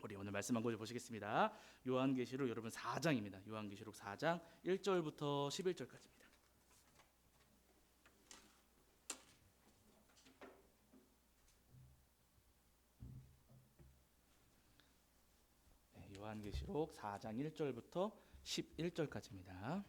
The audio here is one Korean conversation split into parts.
우리 오늘 말씀 한 구절 보시겠습니다. 요한계시록 여러분 4장입니다. 요한계시록 4장 1절부터 11절까지입니다. 요한계시록 4장 1절부터 11절까지입니다.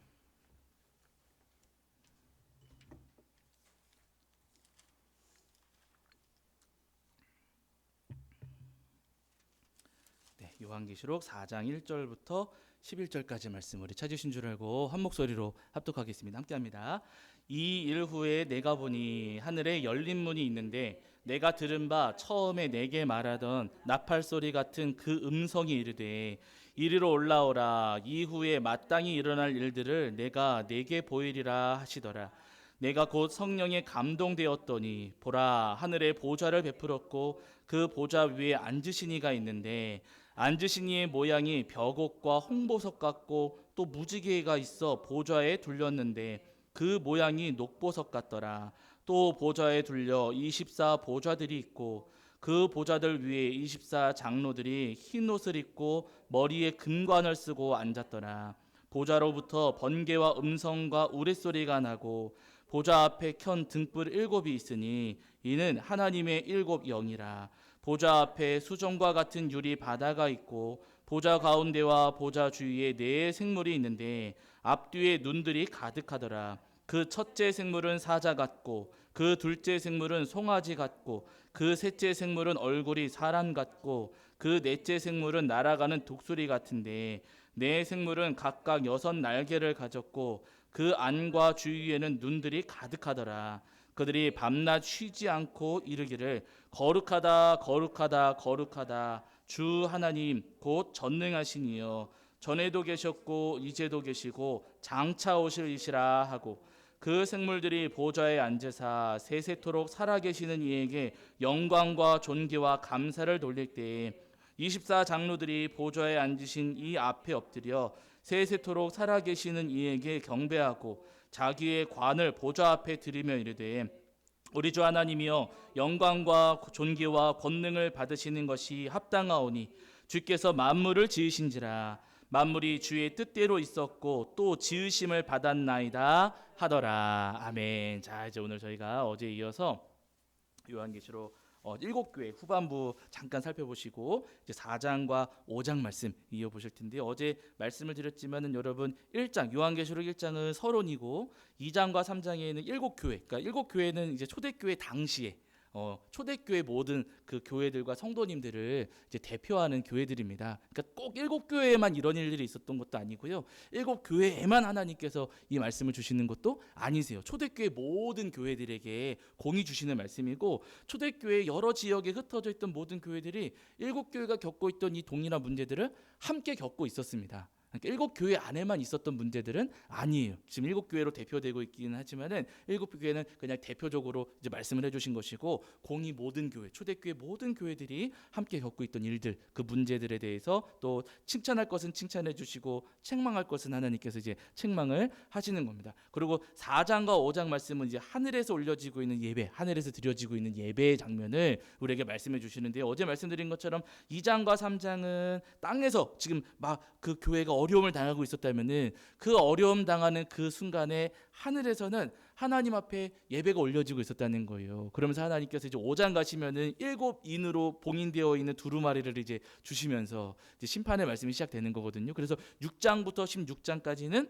요한계시록 4장 1절부터 11절까지 말씀 우리 찾으신 줄 알고 한 목소리로 합독하겠습니다. 함께합니다. 이 일 후에 내가 보니 하늘에 열린 문이 있는데 내가 들은 바 처음에 내게 말하던 나팔 소리 같은 그 음성이 이르되 이리로 올라오라. 이후에 마땅히 일어날 일들을 내가 네게 보이리라 하시더라. 내가 곧 성령에 감동되었더니 보라 하늘에 보좌를 베풀었고 그 보좌 위에 앉으신 이가 있는데 앉으신 이의 모양이 벽옥과 홍보석 같고 또 무지개가 있어 보좌에 둘렸는데 그 모양이 녹보석 같더라. 또 보좌에 둘려 24 보좌들이 있고 그 보좌들 위에 24 장로들이 흰 옷을 입고 머리에 금관을 쓰고 앉았더라. 보좌로부터 번개와 음성과 우레소리가 나고 보좌 앞에 켠 등불 7이 있으니 이는 하나님의 7 영이라. 보좌 앞에 수정과 같은 유리 바다가 있고 보좌 가운데와 보좌 주위에 네 생물이 있는데 앞뒤에 눈들이 가득하더라. 그 첫째 생물은 사자 같고 그 둘째 생물은 송아지 같고 그 셋째 생물은 얼굴이 사람 같고 그 넷째 생물은 날아가는 독수리 같은데 네 생물은 각각 6 날개를 가졌고 그 안과 주위에는 눈들이 가득하더라. 그들이 밤낮 쉬지 않고 이르기를 거룩하다 거룩하다 거룩하다 주 하나님 곧 전능하신 이여 전에도 계셨고 이제도 계시고 장차 오실 이시라 하고 그 생물들이 보좌에 앉으사 세세토록 살아계시는 이에게 영광과 존귀와 감사를 돌릴 때에 24 장로들이 보좌에 앉으신 이 앞에 엎드려 세세토록 살아계시는 이에게 경배하고 자기의 관을 보좌 앞에 드리며 이르되 우리 주 하나님이여 영광과 존귀와 권능을 받으시는 것이 합당하오니 주께서 만물을 지으신지라. 만물이 주의 뜻대로 있었고 또 지으심을 받았나이다 하더라. 아멘. 자, 이제 오늘 저희가 어제 이어서 요한계시록 7교회 후반부 잠깐 살펴보시고 이제 4장과 5장 말씀 이어보실 텐데 어제 말씀을 드렸지만은 여러분 1장 요한계시록 1장은 서론이고 2장과 3장에는 7교회 그러니까 7교회는 이제 초대교회 당시에 초대교회 모든 그 교회들과 성도님들을 이제 대표하는 교회들입니다. 그러니까 꼭 7교회에만 이런 일들이 있었던 것도 아니고요. 7교회에만 하나님께서 이 말씀을 주시는 것도 아니세요. 초대교회 모든 교회들에게 공히 주시는 말씀이고 초대교회 여러 지역에 흩어져 있던 모든 교회들이 7교회가 겪고 있던 이 동일한 문제들을 함께 겪고 있었습니다. 그러니까 7교회 안에만 있었던 문제들은 아니에요. 지금 7교회로 대표되고 있기는 하지만은 7교회는 그냥 대표적으로 이제 말씀을 해주신 것이고 공히 모든 교회, 초대교회 모든 교회들이 함께 겪고 있던 일들, 그 문제들에 대해서 또 칭찬할 것은 칭찬해 주시고 책망할 것은 하나님께서 이제 책망을 하시는 겁니다. 그리고 4장과 5장 말씀은 이제 하늘에서 올려지고 있는 예배, 하늘에서 드려지고 있는 예배의 장면을 우리에게 말씀해 주시는데 어제 말씀드린 것처럼 2장과 3장은 땅에서 지금 막 그 교회가 어려움을 당하고 있었다면은 그 어려움 당하는 그 순간에 하늘에서는 하나님 앞에 예배가 올려지고 있었다는 거예요. 그러면서 하나님께서 이제 5장 가시면은 7인으로 봉인되어 있는 두루마리를 이제 주시면서 이제 심판의 말씀이 시작되는 거거든요. 그래서 6장부터 16장까지는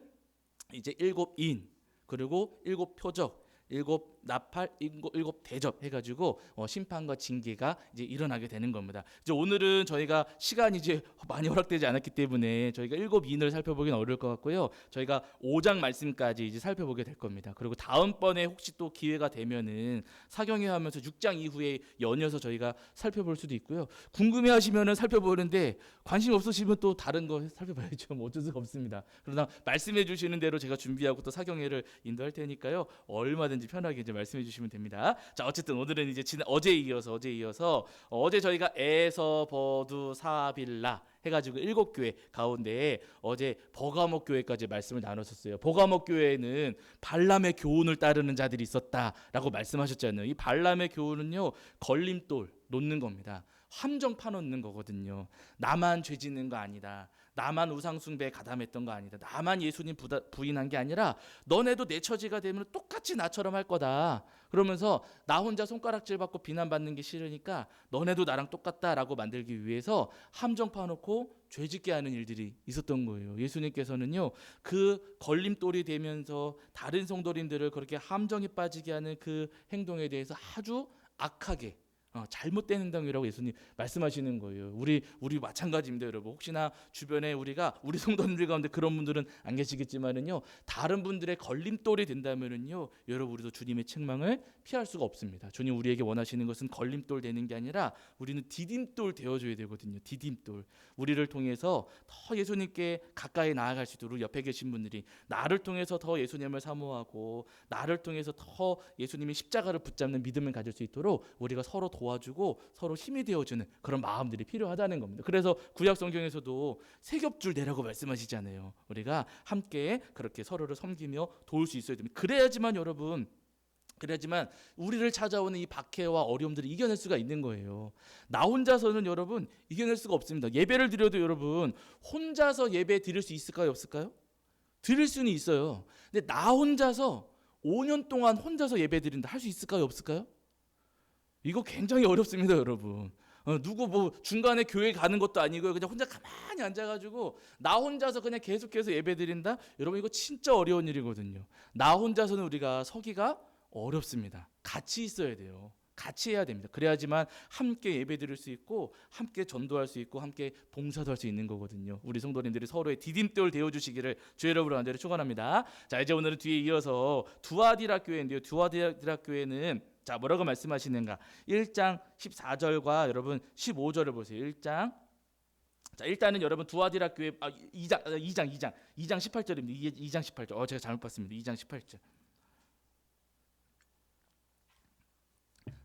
이제 7인 그리고 7표적 7 나팔, 7 대접 해가지고 심판과 징계가 이제 일어나게 되는 겁니다. 이제 오늘은 저희가 시간이 이제 많이 허락되지 않았기 때문에 저희가 7인을 살펴보기는 어려울 것 같고요. 저희가 5장 말씀까지 이제 살펴보게 될 겁니다. 그리고 다음번에 혹시 또 기회가 되면은 사경회 하면서 6장 이후에 연이어서 저희가 살펴볼 수도 있고요. 궁금해하시면은 살펴보는데 관심 없으시면 또 다른 거 살펴봐야죠. 뭐 어쩔 수가 없습니다. 그러나 말씀해 주시는 대로 제가 준비하고 또 사경회를 인도할 테니까요. 얼마든지 편하게 이제 말씀해 주시면 됩니다. 자, 어쨌든 오늘은 이제 어제 이어서 어제 저희가 에서 버두 사빌라 해가지고 7교회 가운데 어제 버가모 교회까지 말씀을 나눴었어요. 버가모 교회는 발람의 교훈을 따르는 자들이 있었다라고 말씀하셨잖아요. 이 발람의 교훈은요 걸림돌 놓는 겁니다. 함정 파놓는 거거든요. 나만 죄 짓는 거 아니다. 나만 우상숭배에 가담했던 거 아니다. 나만 예수님 부인한 게 아니라 너네도 내 처지가 되면 똑같이 나처럼 할 거다. 그러면서 나 혼자 손가락질 받고 비난받는 게 싫으니까 너네도 나랑 똑같다라고 만들기 위해서 함정 파놓고 죄 짓게 하는 일들이 있었던 거예요. 예수님께서는요, 그 걸림돌이 되면서 다른 성도님들을 그렇게 함정에 빠지게 하는 그 행동에 대해서 아주 악하게 잘못된 행동이라고 예수님 말씀하시는 거예요. 우리 마찬가지입니다, 여러분. 혹시나 주변에 우리 성도님들 가운데 그런 분들은 안 계시겠지만은요, 다른 분들의 걸림돌이 된다면은요, 여러분 우리도 주님의 책망을 피할 수가 없습니다. 주님 우리에게 원하시는 것은 걸림돌 되는 게 아니라 우리는 디딤돌 되어줘야 되거든요. 디딤돌. 우리를 통해서 더 예수님께 가까이 나아갈 수 있도록 옆에 계신 분들이 나를 통해서 더 예수님을 사모하고 나를 통해서 더 예수님의 십자가를 붙잡는 믿음을 가질 수 있도록 우리가 서로 도와주고 서로 힘이 되어주는 그런 마음들이 필요하다는 겁니다. 그래서 구약 성경에서도 세 겹줄 내라고 말씀하시잖아요. 우리가 함께 그렇게 서로를 섬기며 도울 수 있어야 됩니다. 그래야지만 우리를 찾아오는 이 박해와 어려움들을 이겨낼 수가 있는 거예요. 나 혼자서는 여러분 이겨낼 수가 없습니다. 예배를 드려도 여러분 혼자서 예배 드릴 수 있을까요, 없을까요? 드릴 수는 있어요. 근데 나 혼자서 5년 동안 혼자서 예배 드린다 할 수 있을까요, 없을까요? 이거 굉장히 어렵습니다, 여러분. 누구 뭐 중간에 교회 가는 것도 아니고요. 그냥 혼자 가만히 앉아가지고 나 혼자서 그냥 계속해서 예배 드린다? 여러분 이거 진짜 어려운 일이거든요. 나 혼자서는 우리가 서기가 어렵습니다. 같이 있어야 돼요. 같이 해야 됩니다. 그래야지만 함께 예배 드릴 수 있고 함께 전도할 수 있고 함께 봉사도 할 수 있는 거거든요. 우리 성도님들이 서로의 디딤돌 되어주시기를 주의 이름으로 간절히 축원합니다. 자, 이제 오늘은 뒤에 이어서 두아디라 교회인데요. 두아디라 교회는 자, 뭐라고 말씀하시는가? 1장 14절과 여러분 15절을 보세요. 1장. 자, 일단은 여러분 두아디라 교회 2장 18절입니다. 2장 18절. 제가 잘못 봤습니다. 2장 18절.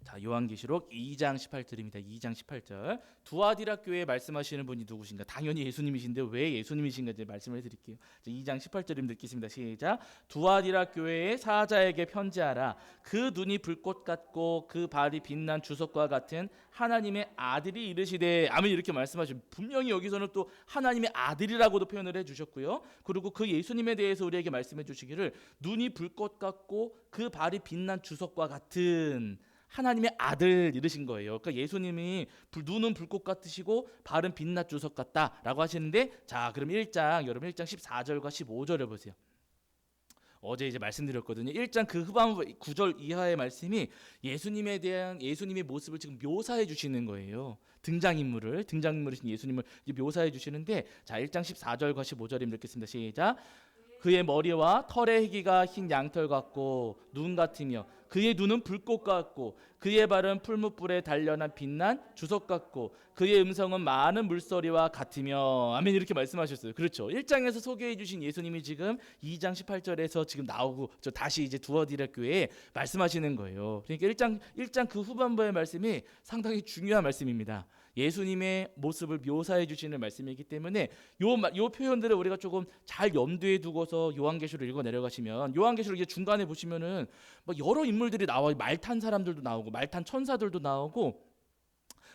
자, 요한계시록 2장 18절입니다. 2장 18절. 두아디라 교회에 말씀하시는 분이 누구신가? 당연히 예수님이신데 왜 예수님이신가 이제 말씀을 드릴게요. 2장 18절입니다. 읽겠습니다. 시작. 두아디라 교회의 사자에게 편지하라. 그 눈이 불꽃 같고 그 발이 빛난 주석과 같은 하나님의 아들이 이르시되. 아멘. 이렇게 말씀하시면 분명히 여기서는 또 하나님의 아들이라고도 표현을 해주셨고요. 그리고 그 예수님에 대해서 우리에게 말씀해 주시기를 눈이 불꽃 같고 그 발이 빛난 주석과 같은 하나님의 아들 이르신 거예요. 그러니까 예수님이 눈은 불꽃 같으시고 발은 빛난 주석 같다라고 하시는데, 자, 그럼 1장 여러분 1장 14절과 15절을 보세요. 어제 이제 말씀드렸거든요. 1장 그 후반부 9절 이하의 말씀이 예수님에 대한 예수님의 모습을 지금 묘사해 주시는 거예요. 등장인물이신 예수님을 묘사해 주시는데, 자, 1장 14절과 15절을 읽겠습니다. 시작. 그의 머리와 털의 희기가 흰 양털 같고 눈 같으며 그의 눈은 불꽃 같고 그의 발은 풀무불에 단련한 빛난 주석 같고 그의 음성은 많은 물소리와 같으며. 아멘. 이렇게 말씀하셨어요. 그렇죠. 1장에서 소개해 주신 예수님이 지금 2장 18절에서 지금 나오고 다시 이제 두아디라 교회에 말씀하시는 거예요. 그러니까 1장 그 후반부의 말씀이 상당히 중요한 말씀입니다. 예수님의 모습을 묘사해 주시는 말씀이기 때문에 요 표현들을 우리가 조금 잘 염두에 두고서 요한계시록 읽어 내려가시면, 요한계시록 이제 중간에 보시면은 막 여러 인물들이 나와요. 말탄 사람들도 나오고 말탄 천사들도 나오고,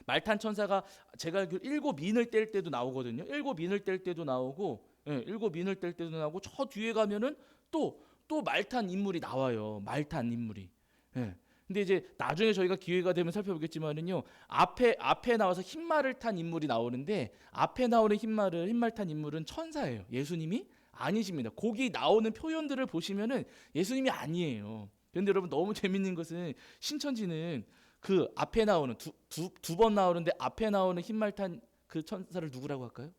말탄 천사가 제가 알기로 7인을 뗄 때도 나오거든요. 7인을 뗄 때도 나오고, 7인을 뗄 때도 나오고, 저 뒤에 가면은 또 말탄 인물이 나와요. 말탄 인물이. 예. 근데 이제 나중에 저희가 기회가 되면 살펴보겠지만은요, 앞에 나와서 흰말을 탄 인물이 나오는데, 앞에 나오는 흰말 탄 인물은 천사예요. 예수님이 아니십니다. 거기 나오는 표현들을 보시면은 예수님이 아니에요. 그런데 여러분 너무 재밌는 것은 신천지는 그 앞에 나오는 두 번 나오는데 앞에 나오는 흰말 탄 그 천사를 누구라고 할까요?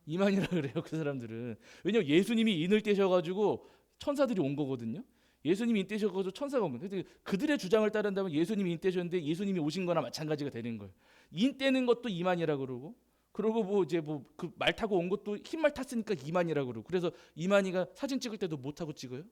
이만이라 그래요. 그 사람들은. 왜냐면 예수님이 인을 떼셔가지고 천사들이 온 거거든요. 예수님이 인떼셔가지고 천사가 온 거예요. 그들의 주장을 따른다면 예수님이 인떼셨는데 예수님이 오신 거나 마찬가지가 되는 거예요. 인떼는 것도 이만이라 그러고 뭐 이제 뭐 그 말 타고 온 것도 흰말 탔으니까 이만이라 그러고, 그래서 이만이가 사진 찍을 때도 못 타고 찍어요.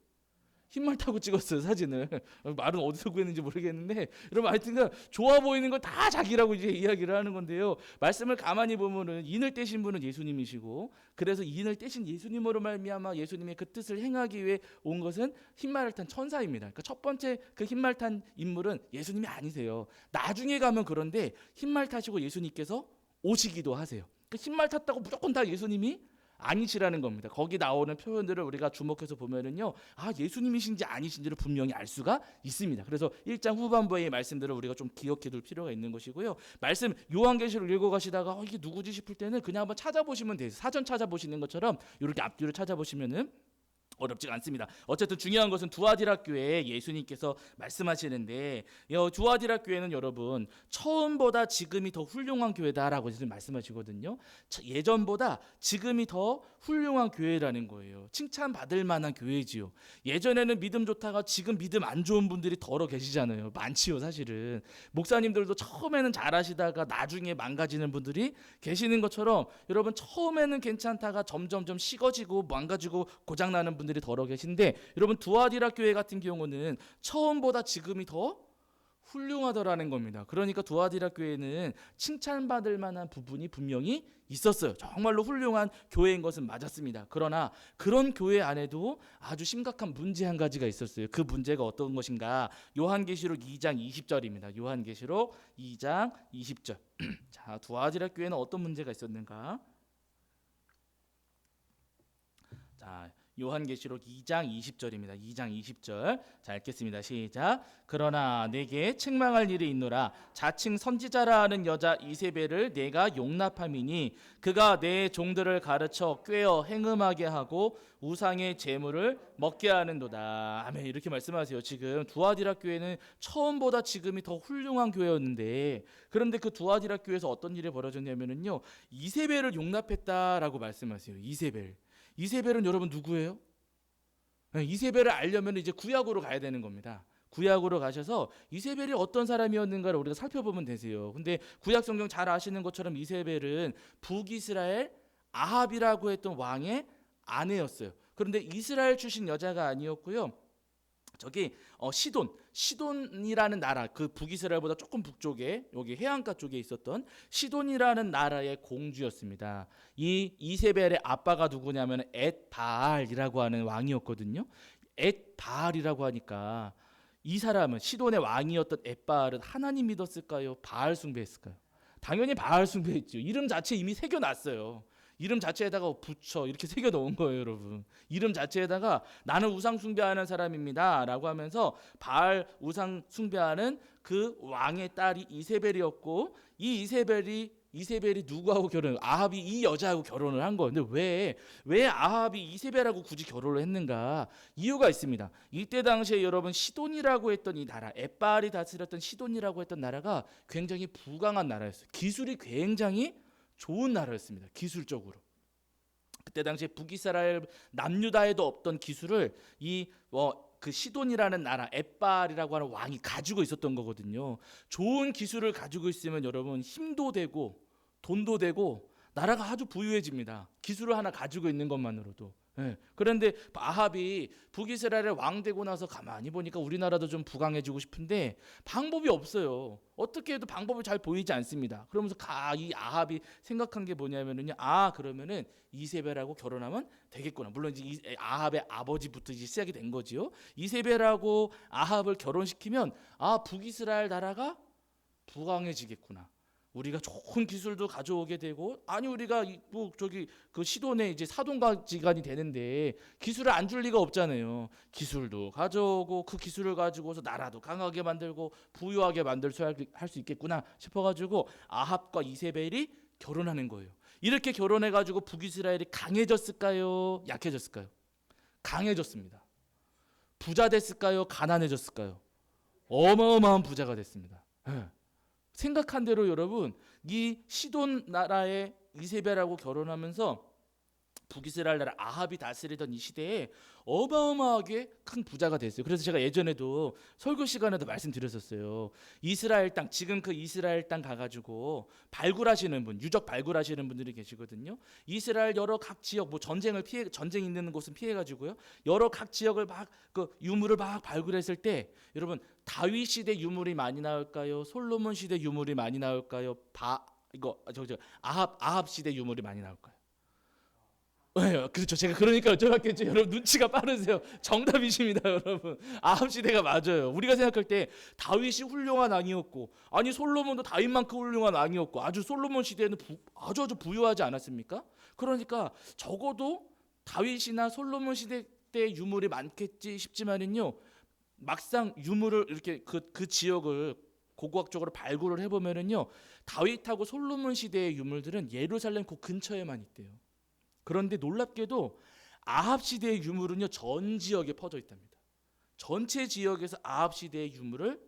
흰말 타고 찍었어요, 사진을. 말은 어디서 구했는지 모르겠는데, 여러분 하여튼 좋아 보이는 거 다 자기라고 이제 이야기를 하는 건데요. 말씀을 가만히 보면은 인을 떼신 분은 예수님이시고, 그래서 인을 떼신 예수님으로 말미암아 예수님의 그 뜻을 행하기 위해 온 것은 흰말을 탄 천사입니다. 그러니까 첫 번째 그 흰말 탄 인물은 예수님이 아니세요. 나중에 가면 그런데 흰말 타시고 예수님께서 오시기도 하세요. 그 흰말 탔다고 무조건 다 예수님이 아니시라는 겁니다. 거기 나오는 표현들을 우리가 주목해서 보면은요, 아, 예수님이신지 아니신지를 분명히 알 수가 있습니다. 그래서 1장 후반부의 말씀들을 우리가 좀 기억해 둘 필요가 있는 것이고요. 말씀 요한계시록 읽어 가시다가 이게 누구지 싶을 때는 그냥 한번 찾아보시면 돼요. 사전 찾아보시는 것처럼 이렇게 앞뒤를 찾아보시면은 어렵지가 않습니다. 어쨌든 중요한 것은 두아디라 교회에 예수님께서 말씀하시는데, 두아디라 교회는 여러분 처음보다 지금이 더 훌륭한 교회다라고 예수님 말씀하시거든요. 예전보다 지금이 더 훌륭한 교회라는 거예요. 칭찬받을 만한 교회지요. 예전에는 믿음 좋다가 지금 믿음 안 좋은 분들이 더러 계시잖아요. 많지요, 사실은. 목사님들도 처음에는 잘하시다가 나중에 망가지는 분들이 계시는 것처럼, 여러분 처음에는 괜찮다가 점점점 식어지고 망가지고 고장나는 분들이 더러 계신데, 여러분 두아디라 교회 같은 경우는 처음보다 지금이 더 훌륭하더라는 겁니다. 그러니까 두아디라 교회는 칭찬받을 만한 부분이 분명히 있었어요. 정말로 훌륭한 교회인 것은 맞았습니다. 그러나 그런 교회 안에도 아주 심각한 문제 한 가지가 있었어요. 그 문제가 어떤 것인가? 요한계시록 2장 20절입니다. 요한계시록 2장 20절. 자, 두아디라 교회는 어떤 문제가 있었는가? 자, 요한계시록 2장 20절입니다. 2장 20절. 자, 읽겠습니다. 시작. 그러나 내게 책망할 일이 있노라. 자칭 선지자라 하는 여자 이세벨을 내가 용납함이니 그가 내 종들을 가르쳐 꾀어 행음하게 하고 우상의 제물을 먹게 하는도다. 아멘. 이렇게 말씀하세요. 지금 두아디라 교회는 처음보다 지금이 더 훌륭한 교회였는데, 그런데 그 두아디라 교회에서 어떤 일이 벌어졌냐면요, 이세벨을 용납했다라고 말씀하세요. 이세벨은 여러분 누구예요? 이세벨을 알려면 이제 구약으로 가야 되는 겁니다. 구약으로 가셔서 이세벨이 어떤 사람이었는가를 우리가 살펴보면 되세요. 근데 구약 성경 잘 아시는 것처럼 이세벨은 북이스라엘 아합이라고 했던 왕의 아내였어요. 그런데 이스라엘 출신 여자가 아니었고요. 저기 시돈이라는 나라, 그 북이스라엘보다 조금 북쪽에 여기 해안가 쪽에 있었던 시돈이라는 나라의 공주였습니다. 이 이세벨의 아빠가 누구냐면 엣바알이라고 하는 왕이었거든요. 엣바알이라고 하니까 이 사람은, 시돈의 왕이었던 엣바알은 하나님 믿었을까요? 바알 숭배했을까요? 당연히 바알 숭배했죠. 이름 자체 이미 새겨놨어요. 이름 자체에다가 붙여 이렇게 새겨 놓은 거예요, 여러분. 이름 자체에다가 나는 우상 숭배하는 사람입니다 라고 하면서 바알 우상 숭배하는 그 왕의 딸이 이세벨이었고, 이 이세벨이 누구하고 아합이 이 여자하고 결혼을 한 거예요. 근데 왜 아합이 이세벨하고 굳이 결혼을 했는가? 이유가 있습니다. 이때 당시에 여러분 시돈이라고 했던 이 나라, 엣바알이 다스렸던 시돈이라고 했던 나라가 굉장히 부강한 나라였어요. 기술이 굉장히 좋은 나라였습니다. 기술적으로. 그때 당시에 북이스라엘 남유다에도 없던 기술을 그 시돈이라는 나라, 엣바알이라고 하는 왕이 가지고 있었던 거거든요. 좋은 기술을 가지고 있으면 여러분 힘도 되고 돈도 되고 나라가 아주 부유해집니다. 기술을 하나 가지고 있는 것만으로도. 그런데 아합이 북이스라엘의 왕 되고 나서 가만히 보니까 우리나라도 좀 부강해지고 싶은데 방법이 없어요. 어떻게 해도 방법이 잘 보이지 않습니다. 그러면서 이 아합이 생각한 게 뭐냐면은요, 그러면은 이세벨하고 결혼하면 되겠구나. 물론 이제 아합의 아버지부터 이제 시작이 된 거지요. 이세벨하고 아합을 결혼시키면 북이스라엘 나라가 부강해지겠구나. 우리가 좋은 기술도 가져오게 되고, 우리가 그 시돈의 이제 사돈지간이 되는데 기술을 안 줄 리가 없잖아요. 기술도 가져오고 그 기술을 가지고서 나라도 강하게 만들고 부유하게 할 수 있겠구나 싶어가지고 아합과 이세벨이 결혼하는 거예요. 이렇게 결혼해가지고 북이스라엘이 강해졌을까요? 약해졌을까요? 강해졌습니다. 부자 됐을까요? 가난해졌을까요? 어마어마한 부자가 됐습니다. 생각한 대로 여러분, 이 시돈 나라의 이세벨하고 결혼하면서 북이스라엘 나라 아합이 다스리던 이 시대에 어마어마하게 큰 부자가 됐어요. 그래서 제가 예전에도 설교 시간에도 말씀드렸었어요. 이스라엘 땅, 지금 그 이스라엘 땅 가가지고 발굴하시는 분, 유적 발굴하시는 분들이 계시거든요. 이스라엘 여러 각 지역, 뭐 전쟁 있는 곳은 피해가지고요. 여러 각 지역을 막 그 유물을 막 발굴했을 때, 여러분 다윗 시대 유물이 많이 나올까요? 솔로몬 시대 유물이 많이 나올까요? 아합 시대 유물이 많이 나올까요? 네, 그렇죠. 제가 그러니까 여쭤봤겠죠. 여러분 눈치가 빠르세요. 정답이십니다, 여러분. 아합 시대가 맞아요. 우리가 생각할 때 다윗이 훌륭한 왕이었고, 아니 솔로몬도 다윗만큼 훌륭한 왕이었고, 아주 솔로몬 시대에는 아주 부유하지 않았습니까? 그러니까 적어도 다윗이나 솔로몬 시대 때 유물이 많겠지 싶지만은요, 막상 유물을 이렇게 그 지역을 고고학적으로 발굴을 해보면은요, 다윗하고 솔로몬 시대의 유물들은 예루살렘 그 근처에만 있대요. 그런데 놀랍게도 아합 시대의 유물은요, 전 지역에 퍼져 있답니다. 전체 지역에서 아합 시대의 유물을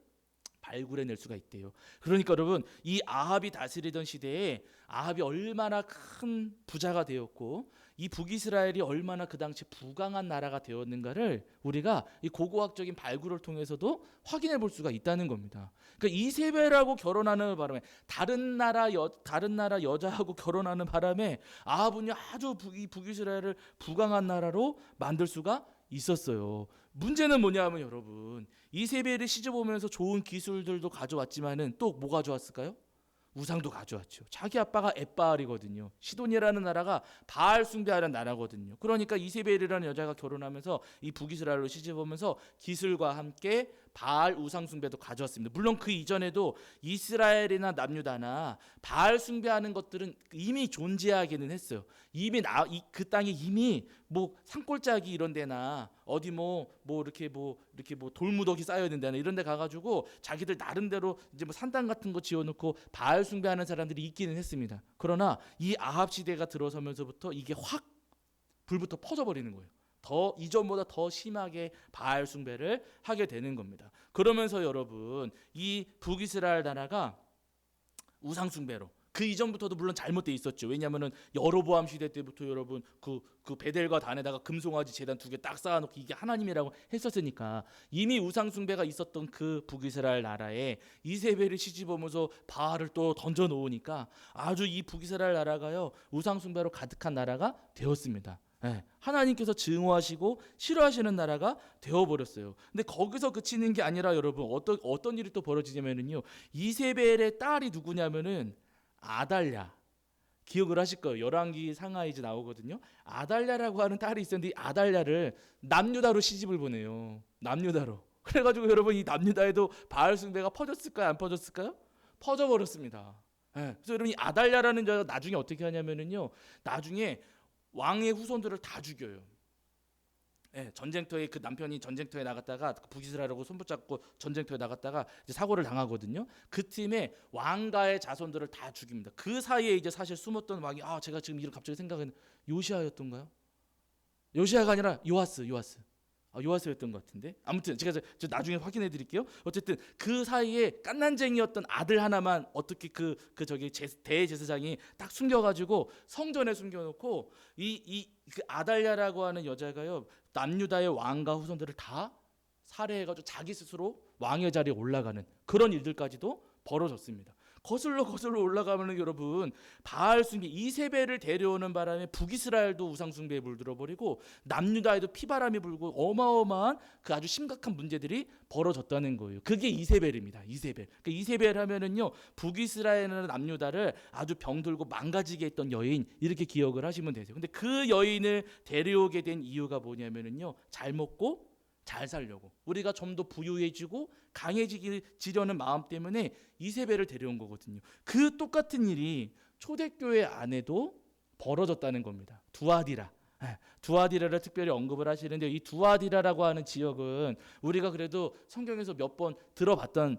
발굴해낼 수가 있대요. 그러니까 여러분, 이 아합이 다스리던 시대에 아합이 얼마나 큰 부자가 되었고, 이 북이스라엘이 얼마나 그 당시 부강한 나라가 되었는가를 우리가 이 고고학적인 발굴을 통해서도 확인해 볼 수가 있다는 겁니다. 그러니까 이세벨하고 결혼하는 바람에 다른 나라 여자하고 결혼하는 바람에 아합은요, 아주 이 북이스라엘을 부강한 나라로 만들 수가 있었어요. 문제는 뭐냐면 여러분, 이세벨이 시집 오면서 좋은 기술들도 가져왔지만은 또 뭐 가져왔을까요? 우상도 가져왔죠. 자기 아빠가 엣바알이거든요. 시돈이라는 나라가 바알 숭배하는 나라거든요. 그러니까 이세벨이라는 여자가 결혼하면서 이 북이스라엘로 시집 오면서 기술과 함께 바알 우상 숭배도 가져왔습니다. 물론 그 이전에도 이스라엘이나 남유다나 바알 숭배하는 것들은 이미 존재하기는 했어요. 이미 그 땅에 이미 뭐 산골짜기 이런 데나 어디 이렇게 돌무더기 쌓여 있는 데나 이런 데 가가지고 자기들 나름대로 이제 뭐 산당 같은 거 지어놓고 바알 숭배하는 사람들이 있기는 했습니다. 그러나 이 아합 시대가 들어서면서부터 이게 확 불부터 퍼져버리는 거예요. 더 이전보다 더 심하게 바알 숭배를 하게 되는 겁니다. 그러면서 여러분, 이 북이스라엘 나라가 우상 숭배로, 그 이전부터도 물론 잘못돼 있었죠. 왜냐하면은 여로보암 시대 때부터 여러분 그 베델과 단에다가 금송아지 제단 2개 딱 쌓아놓고 이게 하나님이라고 했었으니까 이미 우상 숭배가 있었던 그 북이스라엘 나라에 이세벨이 시집 오면서 바알을 또 던져 놓으니까 아주 이 북이스라엘 나라가요, 우상 숭배로 가득한 나라가 되었습니다. 네, 하나님께서 증오하시고 싫어하시는 나라가 되어버렸어요. 근데 거기서 그치는 게 아니라 여러분, 어떤 일이 또 벌어지냐면요, 이세벨의 딸이 누구냐면은 아달랴, 기억을 하실 거예요. 열왕기 상하이지 나오거든요. 아달랴라고 하는 딸이 있었는데 이 아달랴를 남유다로 시집을 보내요. 남유다로. 그래가지고 여러분, 이 남유다에도 바알 숭배가 퍼졌을까요? 안 퍼졌을까요? 퍼져버렸습니다. 네. 그래서 여러분, 이 아달랴라는 자가 나중에 어떻게 하냐면은요, 나중에 왕의 후손들을 다 죽여요. 예, 전쟁터에 그 남편이 전쟁터에 나갔다가 북이스라엘하고 손붙잡고 전쟁터에 나갔다가 이제 사고를 당하거든요. 그 팀에 왕가의 자손들을 다 죽입니다. 그 사이에 이제 사실 숨었던 왕이, 제가 지금 이름 갑자기 생각은 요시아였던가요? 요시아가 아니라 요아스였던 것 같은데, 아무튼 제가 저 나중에 확인해 드릴게요. 어쨌든 그 사이에 깐난쟁이였던 아들 하나만 어떻게 대제사장이 딱 숨겨가지고 성전에 숨겨놓고 그 아달랴라고 하는 여자가요, 남유다의 왕과 후손들을 다 살해해가지고 자기 스스로 왕의 자리에 올라가는 그런 일들까지도 벌어졌습니다. 거슬러 올라가면은 여러분, 바알 숭배 이세벨을 데려오는 바람에 북이스라엘도 우상 숭배에 물들어 버리고 남유다에도 피바람이 불고 어마어마한 그 아주 심각한 문제들이 벌어졌다는 거예요. 그게 이세벨입니다. 이세벨. 그러니까 이세벨 하면은요, 북이스라엘이나 남유다를 아주 병들고 망가지게 했던 여인, 이렇게 기억을 하시면 되세요. 근데 그 여인을 데려오게 된 이유가 뭐냐면은요, 잘 먹고 잘 살려고, 우리가 좀 더 부유해지고 강해지려는 마음 때문에 이세벨을 데려온 거거든요. 그 똑같은 일이 초대교회 안에도 벌어졌다는 겁니다. 두아디라를 특별히 언급을 하시는데, 이 두아디라라고 하는 지역은 우리가 그래도 성경에서 몇 번 들어봤던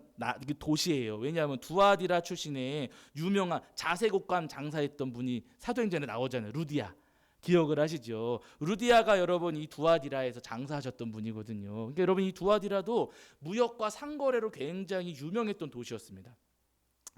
도시예요. 왜냐하면 두아디라 출신의 유명한 자색옷감 장사했던 분이 사도행전에 나오잖아요. 루디아. 기억을 하시죠? 루디아가 여러분 이 두아디라에서 장사하셨던 분이거든요. 그러니까 여러분, 이 두아디라도 무역과 상거래로 굉장히 유명했던 도시였습니다.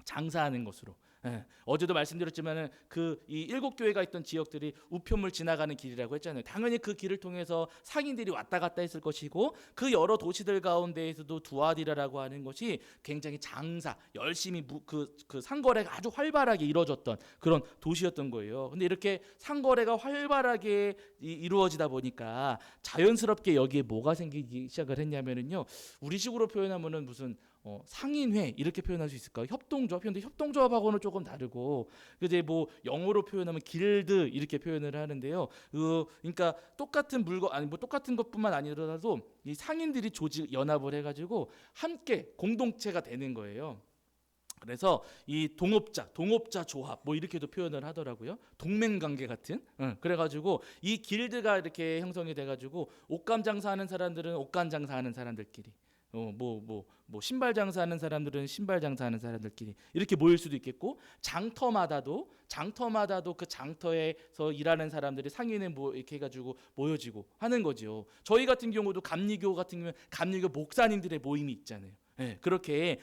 장사하는 것으로. 예, 어제도 말씀드렸지만은 그 이 일곱 교회가 있던 지역들이 우편물 지나가는 길이라고 했잖아요. 당연히 그 길을 통해서 상인들이 왔다 갔다 했을 것이고 그 여러 도시들 가운데에서도 두아디라라고 하는 것이 굉장히 장사 열심히 그 상거래가 아주 활발하게 이루어졌던 그런 도시였던 거예요. 근데 이렇게 상거래가 활발하게 이루어지다 보니까 자연스럽게 여기에 뭐가 생기기 시작을 했냐면은요. 우리식으로 표현하면은 무슨 상인회 이렇게 표현할 수 있을까요? 협동조합. 근데 협동조합하고는 조금 다르고 이제 뭐 영어로 표현하면 길드 이렇게 표현을 하는데요. 그러니까 똑같은 물건 아니 뭐 똑같은 것뿐만 아니더라도 이 상인들이 조직 연합을 해가지고 함께 공동체가 되는 거예요. 그래서 이 동업자 조합 뭐 이렇게도 표현을 하더라고요. 동맹관계 같은. 그래가지고 이 길드가 이렇게 형성이 돼가지고 옷감 장사하는 사람들은 옷감 장사하는 사람들끼리. 뭐 신발 장사하는 사람들은 신발 장사하는 사람들끼리 이렇게 모일 수도 있겠고 장터마다도 그 장터에서 일하는 사람들이 상인에 뭐 이렇게 해가지고 모여지고 하는 거죠. 저희 같은 경우도 감리교 같은 경우는 감리교 목사님들의 모임이 있잖아요. 네, 그렇게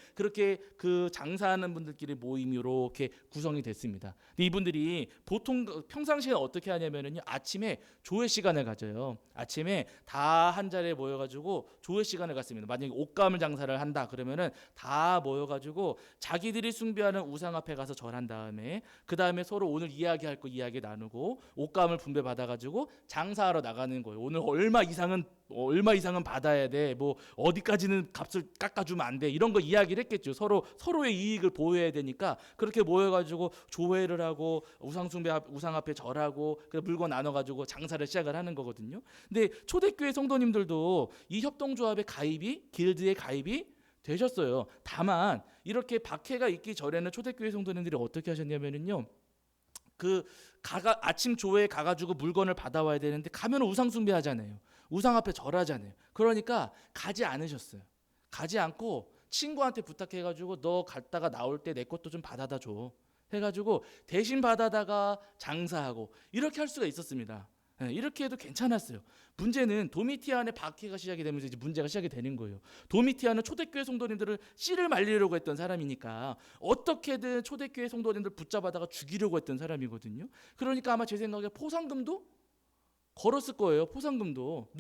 그 장사하는 분들끼리 모임이 이렇게 구성이 됐습니다. 근데 이분들이 보통 평상시에 어떻게 하냐면은요, 아침에 조회 시간을 가져요. 아침에 다 한 자리에 모여가지고 조회 시간을 갖습니다. 만약에 옷감을 장사를 한다 그러면은 다 모여가지고 자기들이 숭배하는 우상 앞에 가서 절한 다음에 그 다음에 서로 오늘 이야기할 거 이야기 나누고 옷감을 분배 받아가지고 장사하러 나가는 거예요. 오늘 얼마 이상은 받아야 돼. 뭐 어디까지는 값을 깎아주면 안 돼. 이런 거 이야기를 했겠죠. 서로의 이익을 보호해야 되니까 그렇게 모여가지고 조회를 하고 우상 앞에 절하고 그 물건 나눠가지고 장사를 시작을 하는 거거든요. 근데 초대교회 성도님들도 이 협동조합의 가입이 길드의 가입이 되셨어요. 다만 이렇게 박해가 있기 전에는 초대교회 성도님들이 어떻게 하셨냐면은요. 아침 조회에 가가지고 물건을 받아와야 되는데 가면 우상 숭배하잖아요. 우상 앞에 절하잖아요. 그러니까 가지 않으셨어요. 가지 않고 친구한테 부탁해가지고 너 갔다가 나올 때 내 것도 좀 받아다 줘 해가지고 대신 받아다가 장사하고 이렇게 할 수가 있었습니다. 이렇게 해도 괜찮았어요. 문제는 도미티안의 박해가 시작이 되면서 이제 문제가 시작이 되는 거예요. 도미티안은 초대교회 성도님들을 씨를 말리려고 했던 사람이니까 어떻게든 초대교회 성도님들 붙잡아다가 죽이려고 했던 사람이거든요. 그러니까 아마 제 생각에 포상금도 걸었을 거예요. 포상금도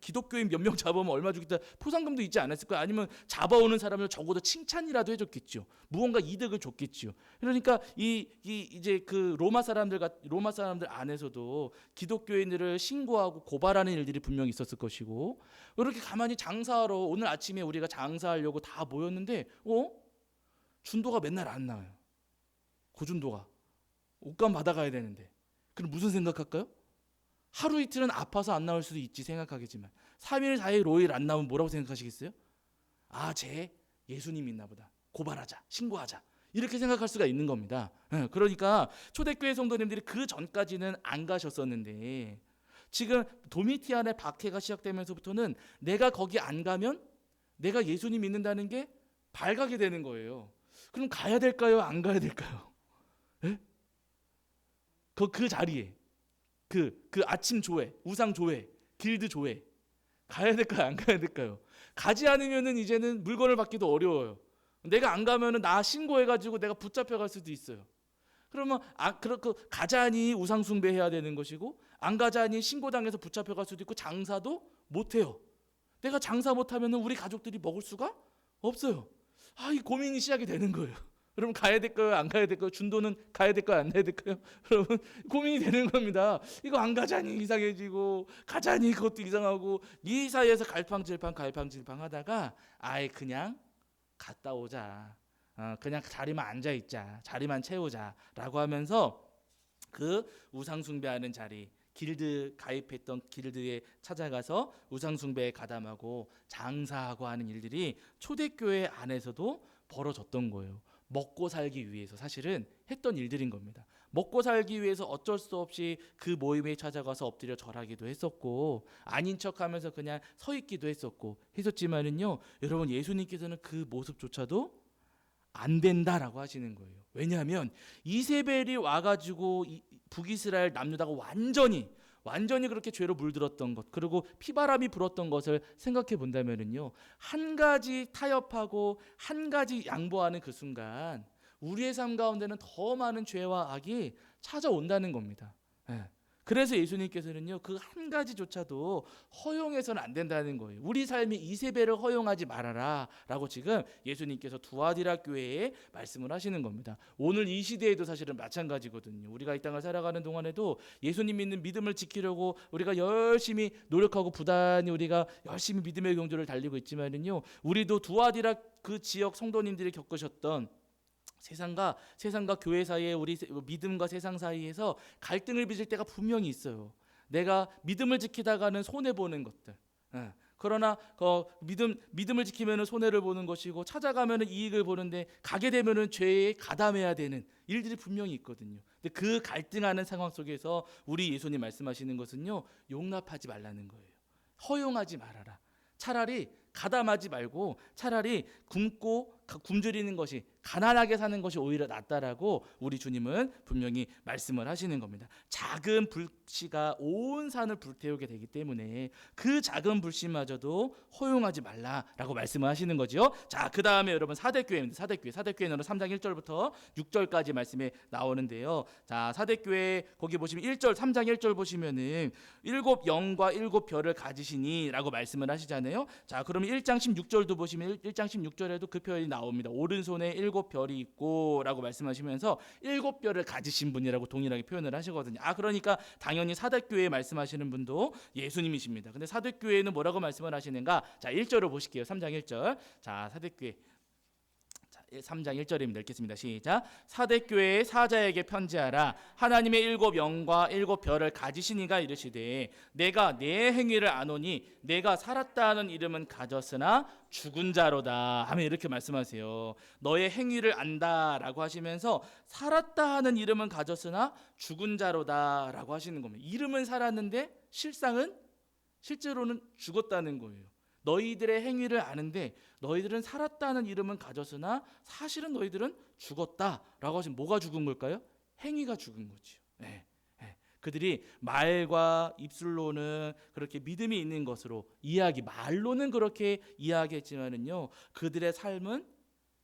기독교인 몇 명 잡으면 얼마 주겠다 포상금도 있지 않았을 거예요. 아니면 잡아오는 사람을 적어도 칭찬이라도 해줬겠죠. 무언가 이득을 줬겠죠. 그러니까 이제 그 로마 사람들 안에서도 기독교인들을 신고하고 고발하는 일들이 분명히 있었을 것이고 이렇게 가만히 장사하러 오늘 아침에 우리가 장사하려고 다 모였는데 준도가 맨날 안 나와요. 고준도가 옷감 받아가야 되는데 그럼 무슨 생각할까요? 하루 이틀은 아파서 안 나올 수도 있지 생각하겠지만 3일 4일 5일 안 나오면 뭐라고 생각하시겠어요? 쟤 예수님 있나 보다. 고발하자. 신고하자. 이렇게 생각할 수가 있는 겁니다. 그러니까 초대교회 성도님들이 그 전까지는 안 가셨었는데 지금 도미티안의 박해가 시작되면서부터는 내가 거기 안 가면 내가 예수님 믿는다는 게 발각이 되는 거예요. 그럼 가야 될까요? 안 가야 될까요? 그 자리에 그 아침 조회, 우상 조회, 길드 조회 가야 될까요? 안 가야 될까요? 가지 않으면은 이제는 물건을 받기도 어려워요. 내가 안 가면은 나 신고해가지고 내가 붙잡혀갈 수도 있어요. 그러면 그렇게 가자니 우상 숭배해야 되는 것이고 안 가자니 신고당해서 붙잡혀갈 수도 있고 장사도 못 해요. 내가 장사 못하면은 우리 가족들이 먹을 수가 없어요. 이 고민이 시작이 되는 거예요. 여러분 가야 될까요? 안 가야 될까요? 준도는 가야 될까요? 안 가야 될까요? 여러분 고민이 되는 겁니다. 이거 안 가자니 이상해지고 가자니 그것도 이상하고 이 사이에서 갈팡질팡 하다가 그냥 갔다 오자. 그냥 자리만 앉아 있자. 자리만 채우자라고 하면서 그 우상 숭배하는 자리 길드 가입했던 길드에 찾아가서 우상 숭배에 가담하고 장사하고 하는 일들이 초대교회 안에서도 벌어졌던 거예요. 먹고 살기 위해서 사실은 했던 일들인 겁니다. 먹고 살기 위해서 어쩔 수 없이 그 모임에 찾아가서 엎드려 절하기도 했었고 아닌 척하면서 그냥 서 있기도 했었지만은요, 여러분 예수님께서는 그 모습조차도 안 된다라고 하시는 거예요. 왜냐하면 이세벨이 와가지고 북이스라엘 남유다가 완전히 그렇게 죄로 물들었던 것, 그리고 피바람이 불었던 것을 생각해 본다면은요, 한 가지 타협하고 한 가지 양보하는 그 순간 우리의 삶 가운데는 더 많은 죄와 악이 찾아온다는 겁니다. 예. 그래서 예수님께서는요, 그 한 가지조차도 허용해서는 안 된다는 거예요. 우리 삶이 이세벨을 허용하지 말아라 라고 지금 예수님께서 두아디라 교회에 말씀을 하시는 겁니다. 오늘 이 시대에도 사실은 마찬가지거든요. 우리가 이 땅을 살아가는 동안에도 예수님 믿는 믿음을 지키려고 우리가 열심히 노력하고 부단히 우리가 열심히 믿음의 경주를 달리고 있지만은요, 우리도 두아디라 그 지역 성도님들이 겪으셨던 세상과 교회 사이에, 우리 믿음과 세상 사이에서 갈등을 빚을 때가 분명히 있어요. 내가 믿음을 지키다가는 손해 보는 것들. 예. 그러나 믿음을 지키면은 손해를 보는 것이고, 찾아가면은 이익을 보는데, 가게 되면은 죄에 가담해야 되는 일들이 분명히 있거든요. 근데 그 갈등하는 상황 속에서 우리 예수님 말씀하시는 것은요, 용납하지 말라는 거예요. 허용하지 말아라. 차라리 가담하지 말고 차라리 굶주리는 것이, 가난하게 사는 것이 오히려 낫다라고 우리 주님은 분명히 말씀을 하시는 겁니다. 작은 불씨가 온 산을 불태우게 되기 때문에 그 작은 불씨마저도 허용하지 말라라고 말씀을 하시는 거죠. 자, 그 다음에 여러분 사대교회입니다. 사대교회는 3장 1절부터 6절까지 말씀에 나오는데요. 자, 사대교회 거기 보시면 3장 1절 보시면은 7 영과 7 별을 가지시니 라고 말씀을 하시잖아요. 자, 그러면 1장 16절도 보시면 1장 16절에도 그 표현이 나옵니다. 오른손에 7 별이 있고 라고 말씀하시면서 7 별을 가지신 분이라고 동일하게 표현을 하시거든요. 그러니까 당연히 사대교회에 말씀하시는 분도 예수님이십니다. 근데 사대교회는 뭐라고 말씀을 하시는가? 자, 1절을 보실게요. 3장 1절. 자, 사대교회 3장 1절입니다. 읽겠습니다. 시작. 사대교회의 사자에게 편지하라. 하나님의 7 영과 7 별을 가지시니가 이르시되, 내가 내 행위를 아노니 내가 살았다 하는 이름은 가졌으나 죽은 자로다 하면 이렇게 말씀하세요. 너의 행위를 안다라고 하시면서 살았다 하는 이름은 가졌으나 죽은 자로다라고 하시는 겁니다. 이름은 살았는데 실제로는 죽었다는 거예요. 너희들의 행위를 아는데 너희들은 살았다는 이름은 가졌으나 사실은 너희들은 죽었다라고 하시면 뭐가 죽은 걸까요? 행위가 죽은 거죠. 네. 그들이 말과 입술로는 그렇게 믿음이 있는 것으로 말로는 그렇게 이야기했지만은요, 그들의 삶은